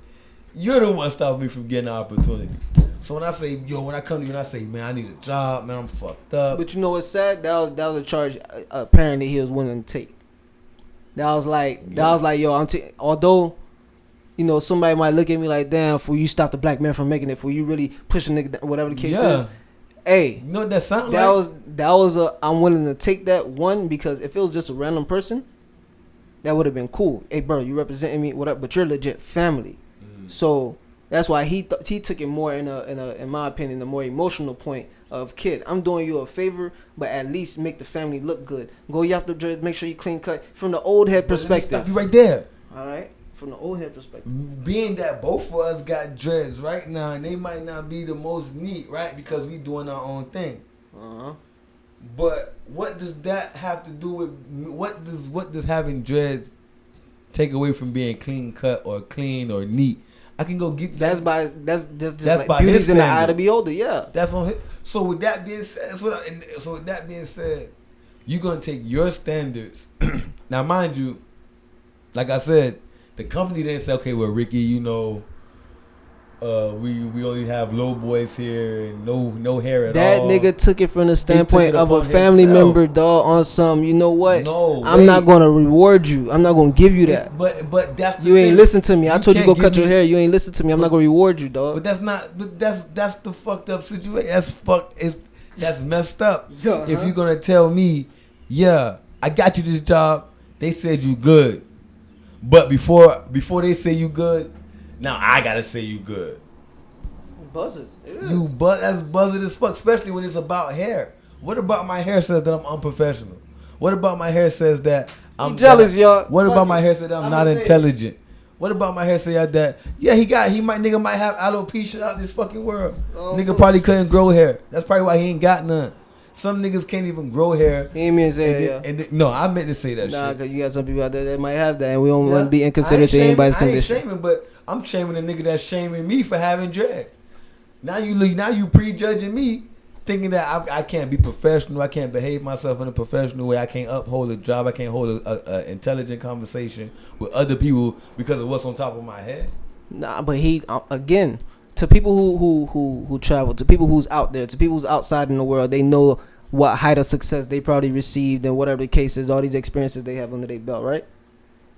you're the one stopping me from getting the opportunity. So when I say, when I come to you and I say, man, I need a job, man, I'm fucked up. But you know what's sad? That was a charge apparently he was willing to take. That was like, yo, although, you know, somebody might look at me like, damn, for you stop the black man from making it, for you really push a nigga, whatever the case is. Hey, you know what that sound that like? that was I'm willing to take that one, because if it was just a random person, that would have been cool. Hey, bro, you representing me, whatever, but you're legit family. So that's why he took it more in my opinion, the more emotional point of, kid, I'm doing you a favor, but at least make the family look good. Go you have to make sure you clean cut from the old head perspective. Stop you right there. All right, from the old head perspective. Being that both of us got dreads right now, and they might not be the most neat, right? Because we doing our own thing. But what does that have to do with what does having dreads take away from being clean cut or clean or neat? I can go get that. That's just like by beauty's in the eye to beholder. Yeah, that's on his. So with that being said, you're gonna take your standards. Now, mind you, like I said, the company didn't say, okay, well, Ricky, you know, we only have low boys here and no hair at all. That nigga took it from the standpoint of a family member, dog, on some, you know what? No, I'm not gonna reward you. I'm not gonna give you that. But that's the you ain't thing. listen to me. I told you go cut your hair. You ain't listen to me. I'm not gonna reward you, dog. But that's not. But that's the fucked up situation. That's messed up. If you're gonna tell me, yeah, I got you this job. They said you good, but before they say you good, now I gotta say you good. Buzzing. It is. That's buzzing as fuck, especially when it's about hair. What about my hair says that I'm unprofessional? What about my hair says that I'm jealous, y'all? What about my hair says that I'm not intelligent? What about my hair say that nigga might have alopecia out this fucking world. Nigga probably couldn't grow hair. That's probably why he ain't got none. Some niggas can't even grow hair. He ain't mean to say that. No, I meant to say that shit. Nah, because you got some people out there that might have that, and we don't want to be inconsiderate to anybody's condition. I ain't shaming, but I'm shaming the nigga that's shaming me for having dread. Now you prejudging me, thinking that I can't be professional, I can't behave myself in a professional way, I can't uphold a job, I can't hold a intelligent conversation with other people because of what's on top of my head. Nah, but he again, to people who travel, to people who's out there, to people who's outside in the world, they know what height of success they probably received and whatever the case is, all these experiences they have under their belt, right?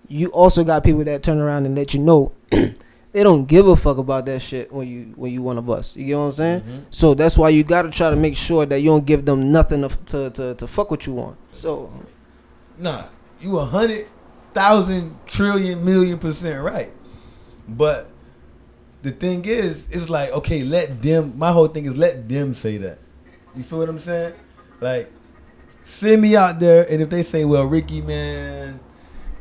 You also got people that turn around and let you know they don't give a fuck about that shit when you one of us. You get what I'm saying? Mm-hmm. So that's why you gotta try to make sure that you don't give them nothing to fuck what you want. So, nah, you 100,000 trillion million % right. But the thing is, it's like, okay, let them. My whole thing is let them say that. You feel what I'm saying? Like, send me out there, and if they say, well, Ricky, man,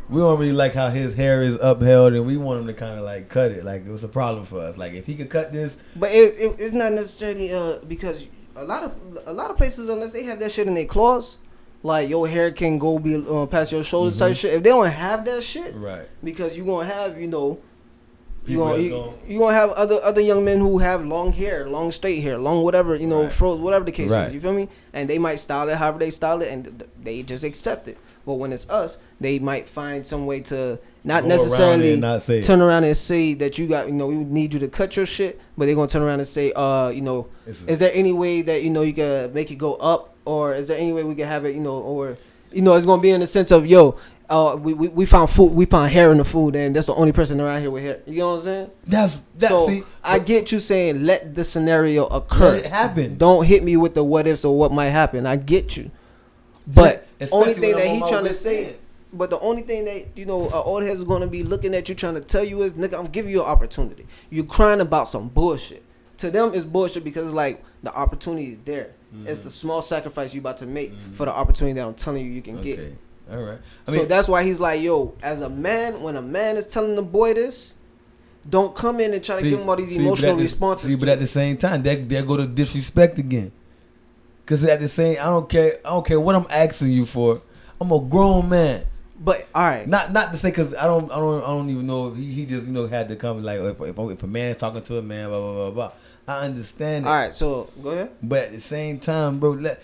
we don't really like how his hair is upheld, and we want him to kind of like cut it. Like, it was a problem for us. Like, if he could cut this, but it's not necessarily because a lot of places, unless they have that shit in their clause, like your hair can go be past your shoulders type shit. If they don't have that shit, right? Because you gonna have you gonna have other young men who have long hair, long straight hair, long whatever froze, whatever the case is. You feel me? And they might style it however they style it, and they just accept it. But when it's us, they might find some way to not necessarily turn around and say that you got, we need you to cut your shit. But they're going to turn around and say, is there any way that, you can make it go up? Or is there any way we can have it, or, it's going to be in the sense of, we found food, we found hair in the food, and that's the only person around here with hair. You know what I'm saying? I get you saying let the scenario occur. Let it happen. Don't hit me with the what ifs or what might happen. I get you. But only thing that he trying to say, but the only thing that old heads is gonna be looking at you trying to tell you is, nigga, I'm giving you an opportunity. You crying about some bullshit. To them, it's bullshit because it's like the opportunity is there. Mm-hmm. It's the small sacrifice you about to make for the opportunity that I'm telling you can get. All right. So that's why he's like, as a man, when a man is telling the boy this, don't come in and try to give him all these emotional responses. But at the same time, there go to disrespect again. Cause at the same, I don't care what I'm asking you for. I'm a grown man. But all right, not to say, cause I don't even know. He just had to come like if a man's talking to a man, blah blah blah blah. I understand it. All right, so go ahead. But at the same time, bro, let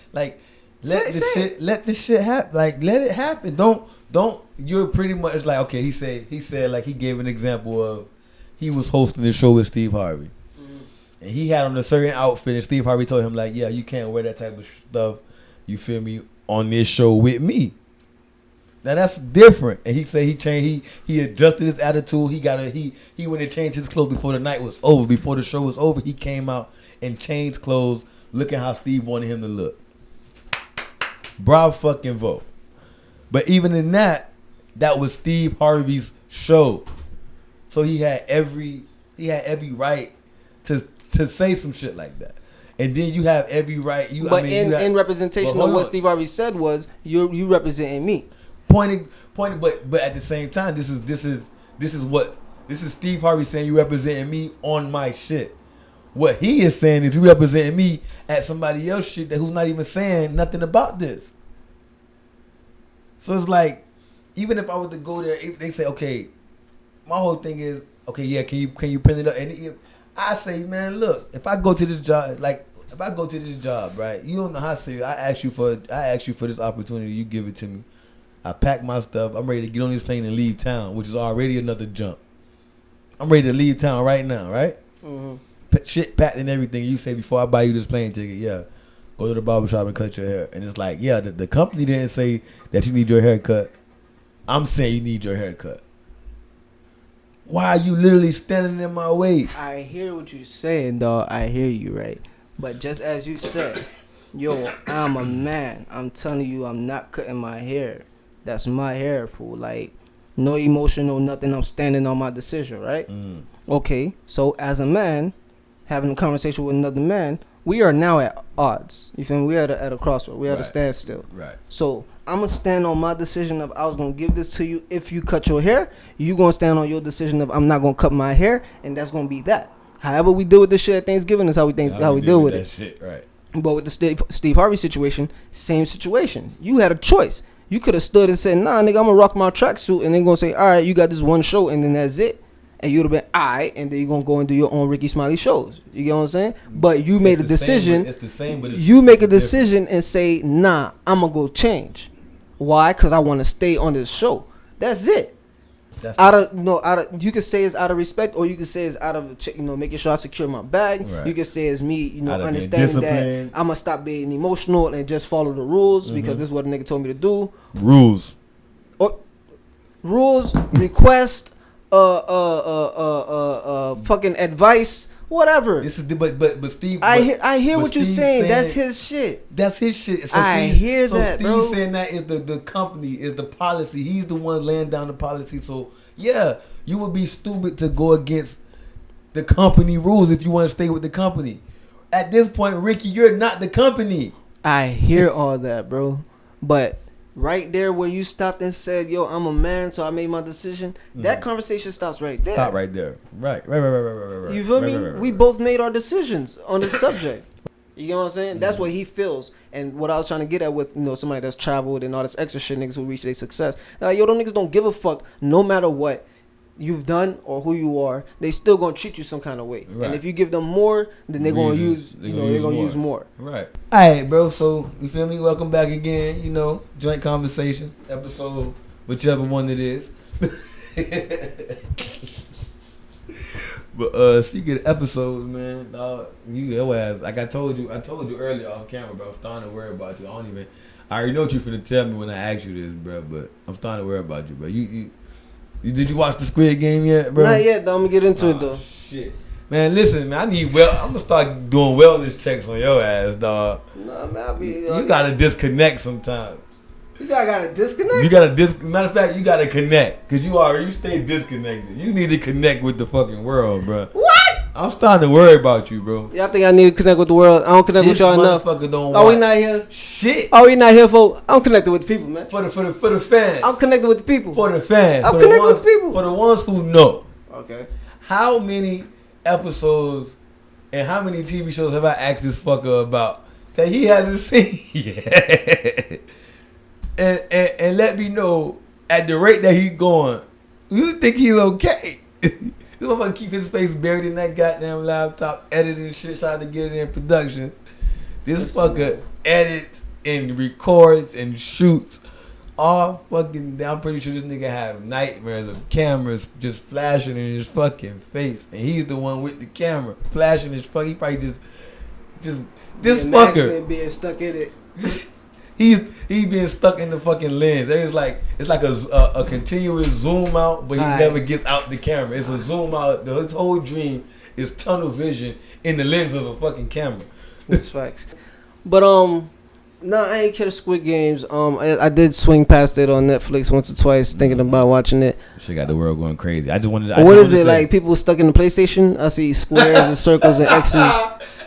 the shit happen. Like, let it happen. Don't. You're pretty much like, okay. He said like he gave an example of he was hosting the show with Steve Harvey. and he had on a certain outfit, and Steve Harvey told him like, yeah, you can't wear that type of stuff, you feel me, on this show with me. Now that's different. And he said he changed, he adjusted his attitude. He went and changed his clothes before the night was over, before the show was over. He came out and changed clothes, looking how Steve wanted him to look. Bravo fucking vote. But even in that was Steve Harvey's show. So he had every right to say some shit like that. And then you have every right. In representation of what Steve Harvey said was you representing me. Pointing, but at the same time, this is Steve Harvey saying you representing me on my shit. What he is saying is you representing me at somebody else's shit who's not even saying nothing about this. So it's like, even if I was to go there, if they say, okay, my whole thing is, okay, yeah, can you print it up? And if I say, man, look, if I go to this job, right? You don't know how serious. I ask you for this opportunity. You give it to me. I pack my stuff. I'm ready to get on this plane and leave town, which is already another jump. I'm ready to leave town right now, right? Mm-hmm. Shit packed and everything. You say, before I buy you this plane ticket, yeah, go to the barbershop and cut your hair. And it's like, yeah, the company didn't say that you need your haircut. I'm saying you need your haircut. Why are you literally standing in my way? I hear what you're saying, dog. I hear you, right? But just as you said, yo, I'm a man. I'm telling you, I'm not cutting my hair. That's my hair, fool. Like, no emotion, no nothing. I'm standing on my decision, right? Okay, so as a man, having a conversation with another man, we are now at odds. You feel me? We're at a crossroad. We're at a standstill. Right. So I'm going to stand on my decision of I was going to give this to you if you cut your hair. You going to stand on your decision of I'm not going to cut my hair, and that's going to be that. However we deal with this shit at Thanksgiving is how we deal with it. Shit, right. But with the Steve Harvey situation, same situation. You had a choice. You could have stood and said, nah, nigga, I'm going to rock my tracksuit, and then going to say, all right, you got this one show, and then that's it. And you would have been, all right, and then you're going to go and do your own Ricky Smiley shows. You get what I'm saying? But you made a decision. It's the same, but you make a decision and say, nah, I'm going to go change. Why? Because I want to stay on this show. That's it. You could say it's out of respect, or you could say it's out of, making sure I secure my bag. Right. You could say it's me, understanding that I'm gonna stop being emotional and just follow the rules because this is what a nigga told me to do. Rules, request, fucking advice, whatever. This is but Steve. I hear what you're saying. That's his shit. That's his shit. So I hear that, Steve bro. saying that is the company, is the policy. He's the one laying down the policy. So yeah, you would be stupid to go against the company rules if you want to stay with the company. At this point, Ricky, you're not the company. I hear all that, bro. But right there where you stopped and said, yo, I'm a man, so I made my decision, that conversation stops right there. Stop right there. Right. You feel me? We both made our decisions on this subject. You know what I'm saying? That's what he feels. And what I was trying to get at with, somebody that's traveled and all this extra shit, niggas who reach their success. Like, yo, them niggas don't give a fuck no matter what you've done or who you are. They still gonna treat you some kind of way. Right. And if you give them more, then they're gonna use more. Right. Alright, bro, so you feel me? Welcome back again, joint conversation, episode, whichever one it is. But speaking of episodes, man, your ass, like I told you earlier off camera, bro, I'm starting to worry about you. I already know what you're finna tell me when I ask you this, bro, but I'm starting to worry about you, bro. Did you watch the Squid Game yet, bro? Not yet, though. I'm gonna get into it, though. Shit. Man, listen, man, I'm gonna start doing wellness checks on your ass, dog. Nah, man, you gotta disconnect sometimes. You said I gotta disconnect? You gotta matter of fact, you gotta connect. Cause you stay disconnected. You need to connect with the fucking world, bro. What? I'm starting to worry about you, bro. Y'all think I need to connect with the world? I don't connect with y'all enough. Are we not here? Shit. Are we not here for? I'm connected with the people, man. For the fans. I'm connected with the people. For the fans. I'm connected with the people. For the ones who know. Okay. How many episodes and how many TV shows have I asked this fucker about that he hasn't seen yet? and let me know at the rate that he's going, you think he's okay? This motherfucker keep his face buried in that goddamn laptop, editing shit, trying to get it in production. This fucker edits and records and shoots all fucking. I'm pretty sure this nigga have nightmares of cameras just flashing in his fucking face, and he's the one with the camera flashing his fuck. He probably just this fucker being stuck in it. He's being stuck in the fucking lens. It's like a continuous zoom out, but he never gets out the camera. It's a zoom out. His whole dream is tunnel vision in the lens of a fucking camera. That's facts. But no, I ain't care Squid Games. I did swing past it on Netflix once or twice, thinking about watching it. Shit got the world going crazy. I just wanted. What is it like? People stuck in the PlayStation? I see squares and circles and X's.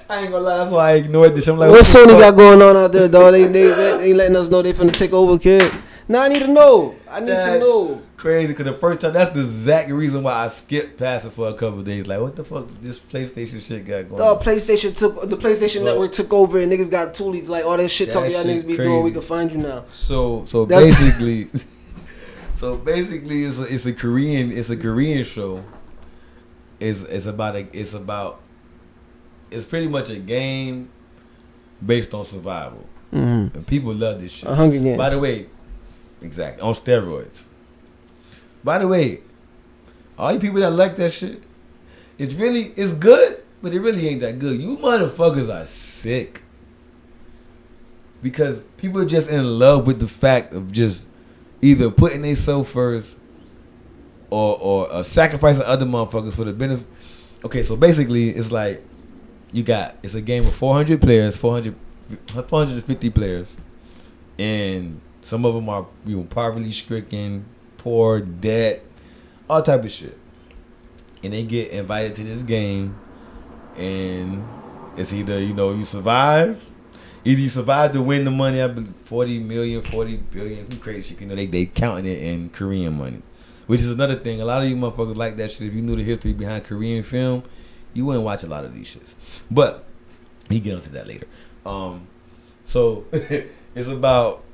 I ain't gonna lie, that's why I ignored this. I'm like, what Sony got going on out there, dog? They ain't letting us know they finna take over, kid. Now I need to know. I need to know. Crazy, because the first time, that's the exact reason why I skipped past it for a couple of days. Like, what the fuck this PlayStation shit got going on? The PlayStation Network took over and niggas got toolies. Like, all that shit talking y'all niggas be crazy. doing, we can find you now. So basically, it's a Korean show. It's pretty much a game based on survival. Mm-hmm. And people love this shit. Hunger Games. By the way, exactly, on steroids. By the way, all you people that like that shit, it's good, but it really ain't that good. You motherfuckers are sick. Because people are just in love with the fact of just either putting themselves first or sacrificing other motherfuckers for the benefit. Okay, so basically, it's like, it's a game of 400 players, 450 players, and some of them are poverty stricken, poor, debt, all type of shit, and they get invited to this game, and it's either you survive to win the money. I believe 40 million, 40 billion, some crazy shit. They counting it in Korean money, which is another thing. A lot of you motherfuckers like that shit. If you knew the history behind Korean film, you wouldn't watch a lot of these shits. But we get onto that later. So it's about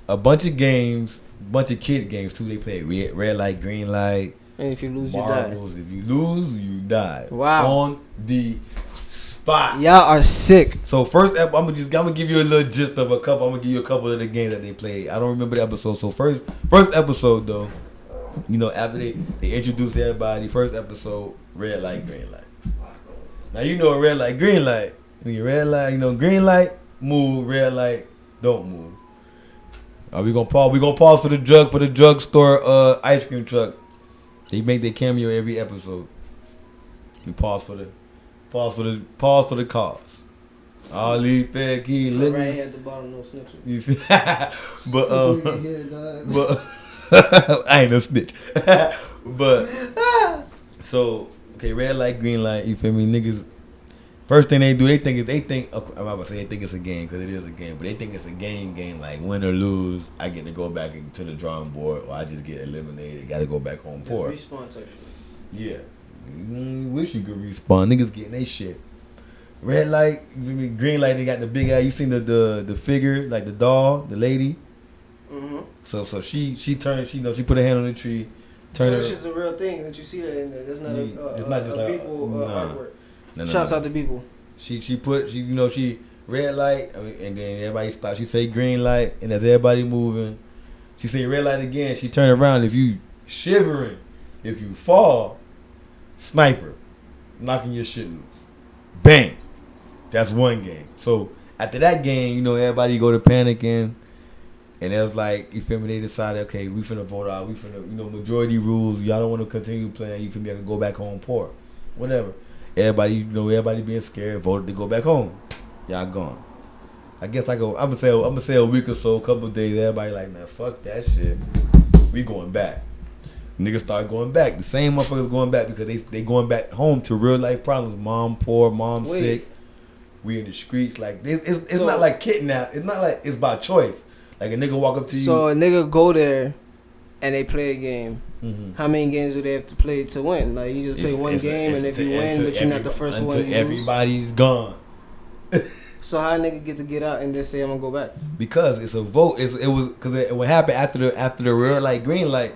a bunch of games, bunch of kid games too. They play red light, green light. And if you lose, marbles. you die. If you lose, you die. Wow. On the spot. Y'all are sick. So first, I'm gonna give you a little gist of a couple. I'm gonna give you a couple of the games that they played. I don't remember the episode. So first episode though, after they introduced everybody, first episode, red light, green light. Now a red light, green light. Red light, green light, move. Red light, don't move. We gonna pause for the drugstore ice cream truck. They make their cameo every episode. We pause for the cars. All these fat kids Right living. here at the bottom, no snitching. You feel? but I ain't no snitch. But so okay, red light, green light. You feel me, niggas? First thing they do, they think I'm about to say they think it's a game because it is a game, but they think it's a game like win or lose. I get to go back to the drawing board, or I just get eliminated. Got to go back home poor. Respawn type shit. Yeah, wish you could respawn. Niggas getting they shit. Red light, green light. They got the big eye. You seen the figure, like the doll, the lady. Mm-hmm. So she turned. She put her hand on the tree. So it's just a real thing that you see that in there. That's not it's not just like people artwork. No. Shouts out to people. She red light, and then everybody stopped. She say green light, and as everybody moving, she say red light again. She turn around. If you shivering, if you fall, sniper, knocking your shit loose. Bang. That's one game. So after that game, everybody go to panicking, and it was like, you feel me? They decided, okay, we finna vote out. We finna, majority rules. Y'all don't want to continue playing. You feel me? I can go back home poor, whatever. Everybody being scared, voted to go back home. Y'all gone. I guess I'm gonna say a week or so, a couple of days. Everybody like, man, fuck that shit. We going back. Niggas start going back. The same motherfuckers going back because they going back home to real life problems. Mom poor, mom sick. We in the streets. Like it's not like kidnap. It's not like it's by choice. Like a nigga walk up to you. So a nigga go there and they play a game. Mm-hmm. How many games do they have to play to win? Like you just play one game, and if you win, but you're not the first one, you everybody's gone. So how a nigga get out and just say I'm gonna go back? Because it's a vote. What happened after the red light, green light.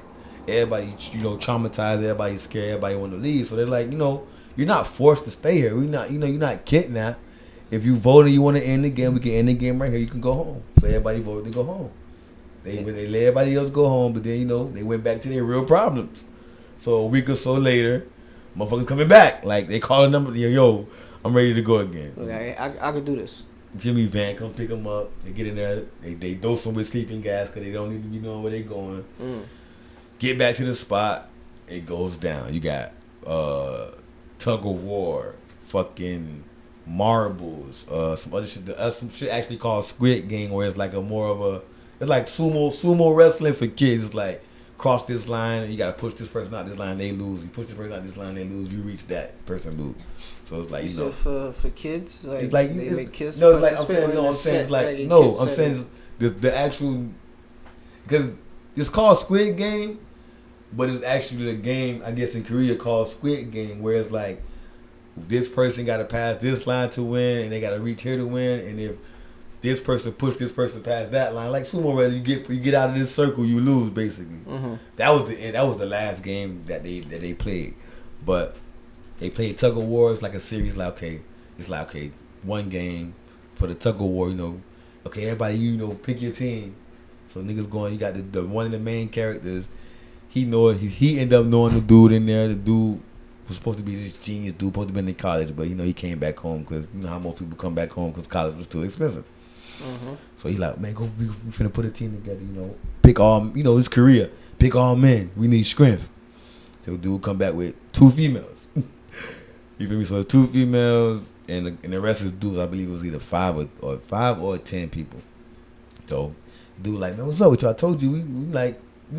Everybody traumatized. Everybody scared. Everybody want to leave. So they're like, you're not forced to stay here. You're not kidnapped. If you vote and you want to end the game, we can end the game right here. You can go home. So everybody voted to go home. They let everybody else go home, but then you know they went back to their real problems. So a week or so later, motherfuckers coming back. Like they call a number, yo, I'm ready to go again. Okay, I could do this. Jimmy Van come pick them up. They get in there. They dose them with sleeping gas because they don't need to be knowing where they going. Get back to the spot. It goes down. You got tug of war, fucking marbles, some other shit. Some shit actually called Squid Game, where it's like it's like sumo wrestling for kids. It's like cross this line, and you gotta push this person out this line, they lose. You push this person out this line, they lose. You reach that person lose. So it's like so for kids, like it's like they make kids. No, it's like I'm saying the actual because it's called Squid Game, but it's actually a game I guess in Korea called Squid Game, where it's like this person got to pass this line to win, and they got to reach here to win, and if this person push this person past that line, like sumo wrestling, you get out of this circle, you lose basically. That was the end. That was the last game that they played, but they played tug of war. It's like a series. It's like okay, one game for the tug of war. You know, okay, everybody, pick your team. So niggas going. You got the one of the main characters. He ended up knowing the dude in there. The dude was supposed to be this genius dude, supposed to be in college, but he came back home because you know how most people come back home because college was too expensive. So he's like, man, we finna put a team together, pick all, it's Korea, pick all men, we need strength. So dude come back with 2 females. You feel me? So 2 females and the rest of the dudes, I believe it was either 5 or 10 people. So dude like, man, what's up with you? I told you, we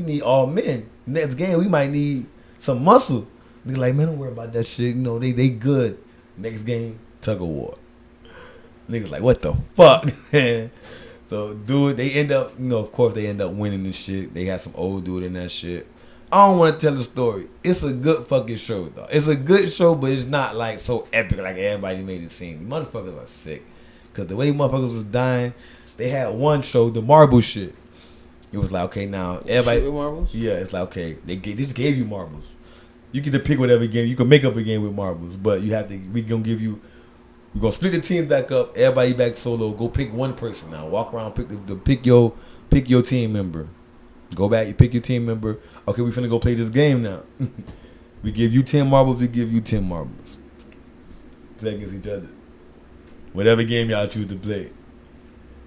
need all men. Next game, we might need some muscle. They like, man, don't worry about that shit. They good. Next game, tug of war. Niggas like, what the fuck, man? So, dude, they end up, of course, they end up winning this shit. They had some old dude in that shit. I don't want to tell the story. It's a good fucking show, though. It's a good show, but it's not, like, so epic like everybody made it seem. Motherfuckers are sick. Because the way motherfuckers was dying, they had one show, the marble shit. It was like, okay, now, everybody... Shoot with marbles? Yeah, it's like, okay, they just gave you marbles. You get to pick whatever game. You can make up a game with marbles, but you have to, we're going to split the teams back up. Everybody back solo. Go pick one person now. Walk around, pick your team member. Go back, you pick your team member. Okay, we finna go play this game now. We give you 10 marbles, we give you 10 marbles. Play against each other. Whatever game y'all choose to play.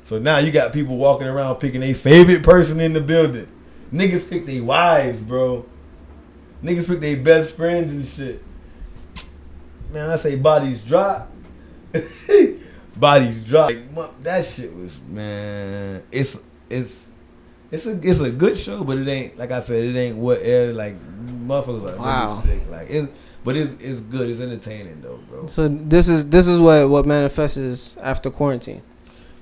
So now you got people walking around picking their favorite person in the building. Niggas pick their wives, bro. Niggas pick their best friends and shit. Man, I say bodies drop. Bodies drop. That shit was, man. It's a good show, but it ain't, like I said, it ain't what like motherfuckers are really sick. Like but it's good. It's entertaining though, bro. So this is what manifests after quarantine.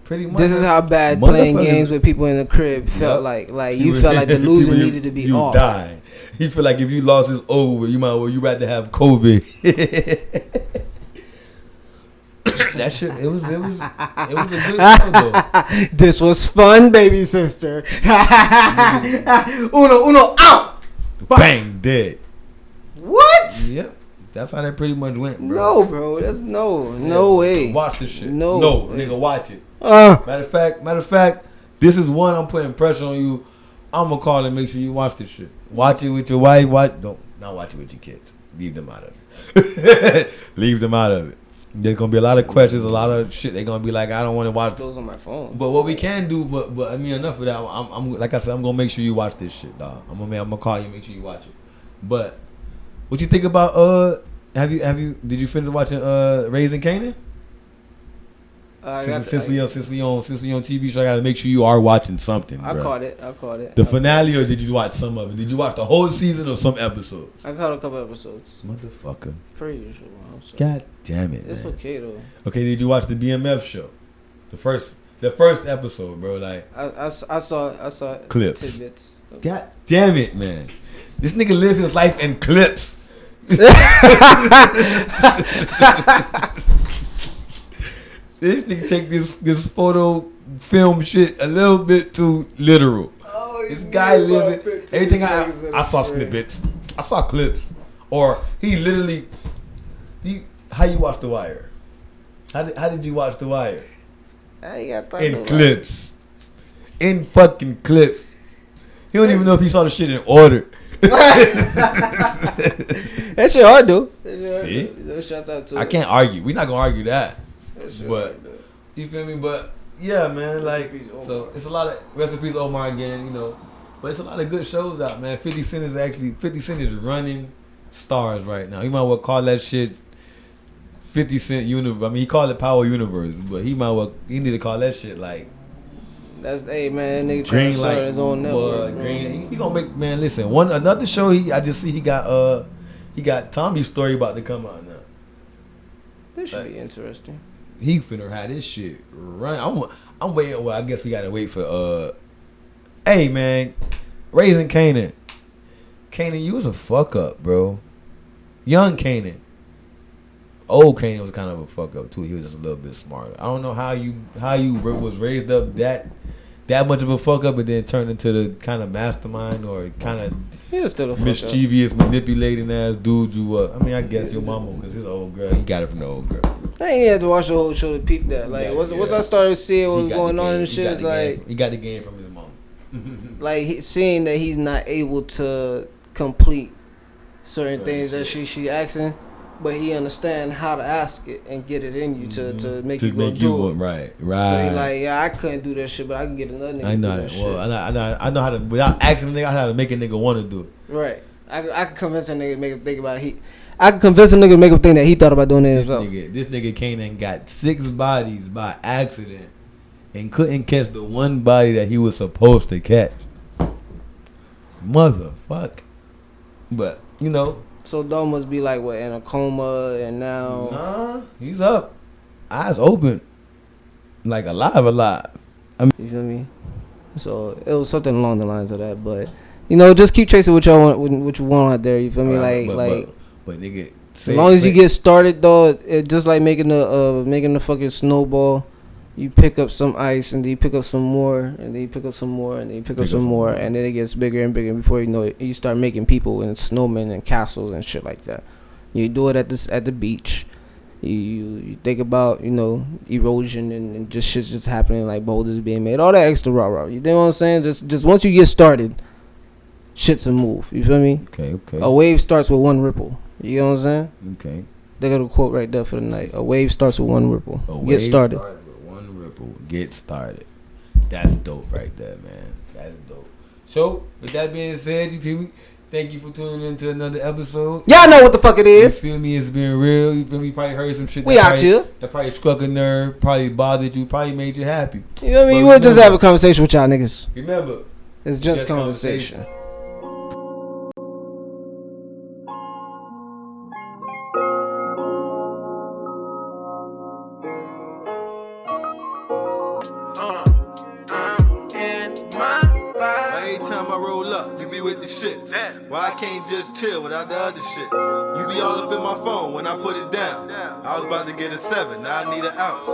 Pretty much. This is how bad playing games with people in the crib felt like. Like you felt like the loser needed to be off. You die. He feel like if you lost, it's over. You might you rather have COVID. That shit, it was a good show though. This was fun, baby sister. Uno, out. Bang, dead. What? Yep. That's how that pretty much went, bro. No, bro. That's no way. Watch this shit. No, nigga, watch it. Matter of fact, this is one I'm putting pressure on you. I'm gonna call and make sure you watch this shit. Watch it with your wife. Not watch it with your kids. Leave them out of it. Leave them out of it. There's gonna be a lot of questions, a lot of shit. They're gonna be like, I don't want to watch those on my phone. But what we can do, but I mean, enough of that. I'm like I said, I'm gonna make sure you watch this shit, dog. I'm gonna call you, make sure you watch it. But what you think about did you finish watching Raising Kanan? Since we on TV show, I gotta make sure you are watching something. I caught it. The finale, or did you watch some of it? Did you watch the whole season or some episodes? I caught a couple episodes. Motherfucker. Pretty sure. God damn it. It's man. okay though. Okay, did you watch the BMF show? The first episode, bro. Like I saw clips. Tidbits. God damn it, man. This nigga live his life in clips. This nigga take this photo film shit a little bit too literal. Oh, this guy living everything. I saw snippets. I saw clips. Or he literally. How you watch The Wire? How did you watch The Wire? I got in clips. in fucking clips. He don't even know if he saw the shit in order. That shit hard though. See? Shouts out to I can't argue. We're not gonna argue that. shit But hard, though. you feel me? But yeah, man. Rest in Like peace, Omar. so, it's a lot of rest in peace, Omar again. You know, but it's a lot of good shows out, man. 50 Cent is running stars right now. You might well call that shit 50 Cent Universe. I mean, he called it Power Universe, but he need to call that shit like That's that nigga trying to start his own network. Green. He gonna make, man. Listen, another show. I just see he got Tommy's Story about to come out now. This should be interesting. He finna have this shit run. I'm waiting. Well, I guess we gotta wait for Hey man, Raising Kanan. Kanan, you was a fuck up, bro. Young Kanan. Old Kanan was kind of a fuck up too. He was just a little bit smarter. I don't know how you was raised up that much of a fuck up, and then turned into the kind of mastermind or kind of He was still a fuck mischievous, manipulating ass dude you were. I mean, I guess your mama, because his old girl, he got it from the old girl. I ain't had to watch the whole show to peep that. Like, once I started seeing what was going on and shit, like he got the game from his mom. like seeing that he's not able to complete certain things that she asking, but he understand how to ask it and get it in you to make you go do it. Right. So he like, yeah, I couldn't do that shit, but I can get another nigga. I know to do that. that shit. Well, I know how to, without asking a nigga, I know how to make a nigga want to do it. Right. I can convince a nigga to make him think about it. I can convince a nigga to make him think that he thought about doing it himself. This nigga came and got 6 bodies by accident and couldn't catch the one body that he was supposed to catch. Motherfuck. But, you know. So Dog must be like, what, in a coma and now? Nah, he's up. Eyes open. Like alive. You feel me? So it was something along the lines of that, but you know, just keep chasing what y'all want, what you want out there. You feel me? But nigga, as long as you get started, though, it's just like making a fucking snowball. You pick up some ice, and then you pick up some more, and then you pick up some more, and then you pick up some more, and then it gets bigger and bigger. And before you know it, you start making people and snowmen and castles and shit like that. You do it at the beach. You think about, you know, erosion and just shit's just happening, like boulders being made, all that extra rah. You know what I'm saying? Just once you get started, shit's a move. You feel me? Okay. A wave starts with one ripple. You know what I'm saying? Okay. They got a quote right there for the night. A wave starts with one ripple. Get started. Get started. That's dope right there, man. That's dope. So, with that being said, you feel me? Thank you for tuning in to another episode. Y'all know what the fuck it is. You feel me? It's been real. You feel me? You probably heard some shit We out here. That probably struck a nerve, probably bothered you, probably made you happy. You know what I mean? But We'll just have a conversation with y'all niggas. Remember, It's just conversation. Every time I roll up, you be with the shits. Why I can't just chill without the other shit? You be all up in my phone when I put it down. I was about to get a 7, now I need an ounce.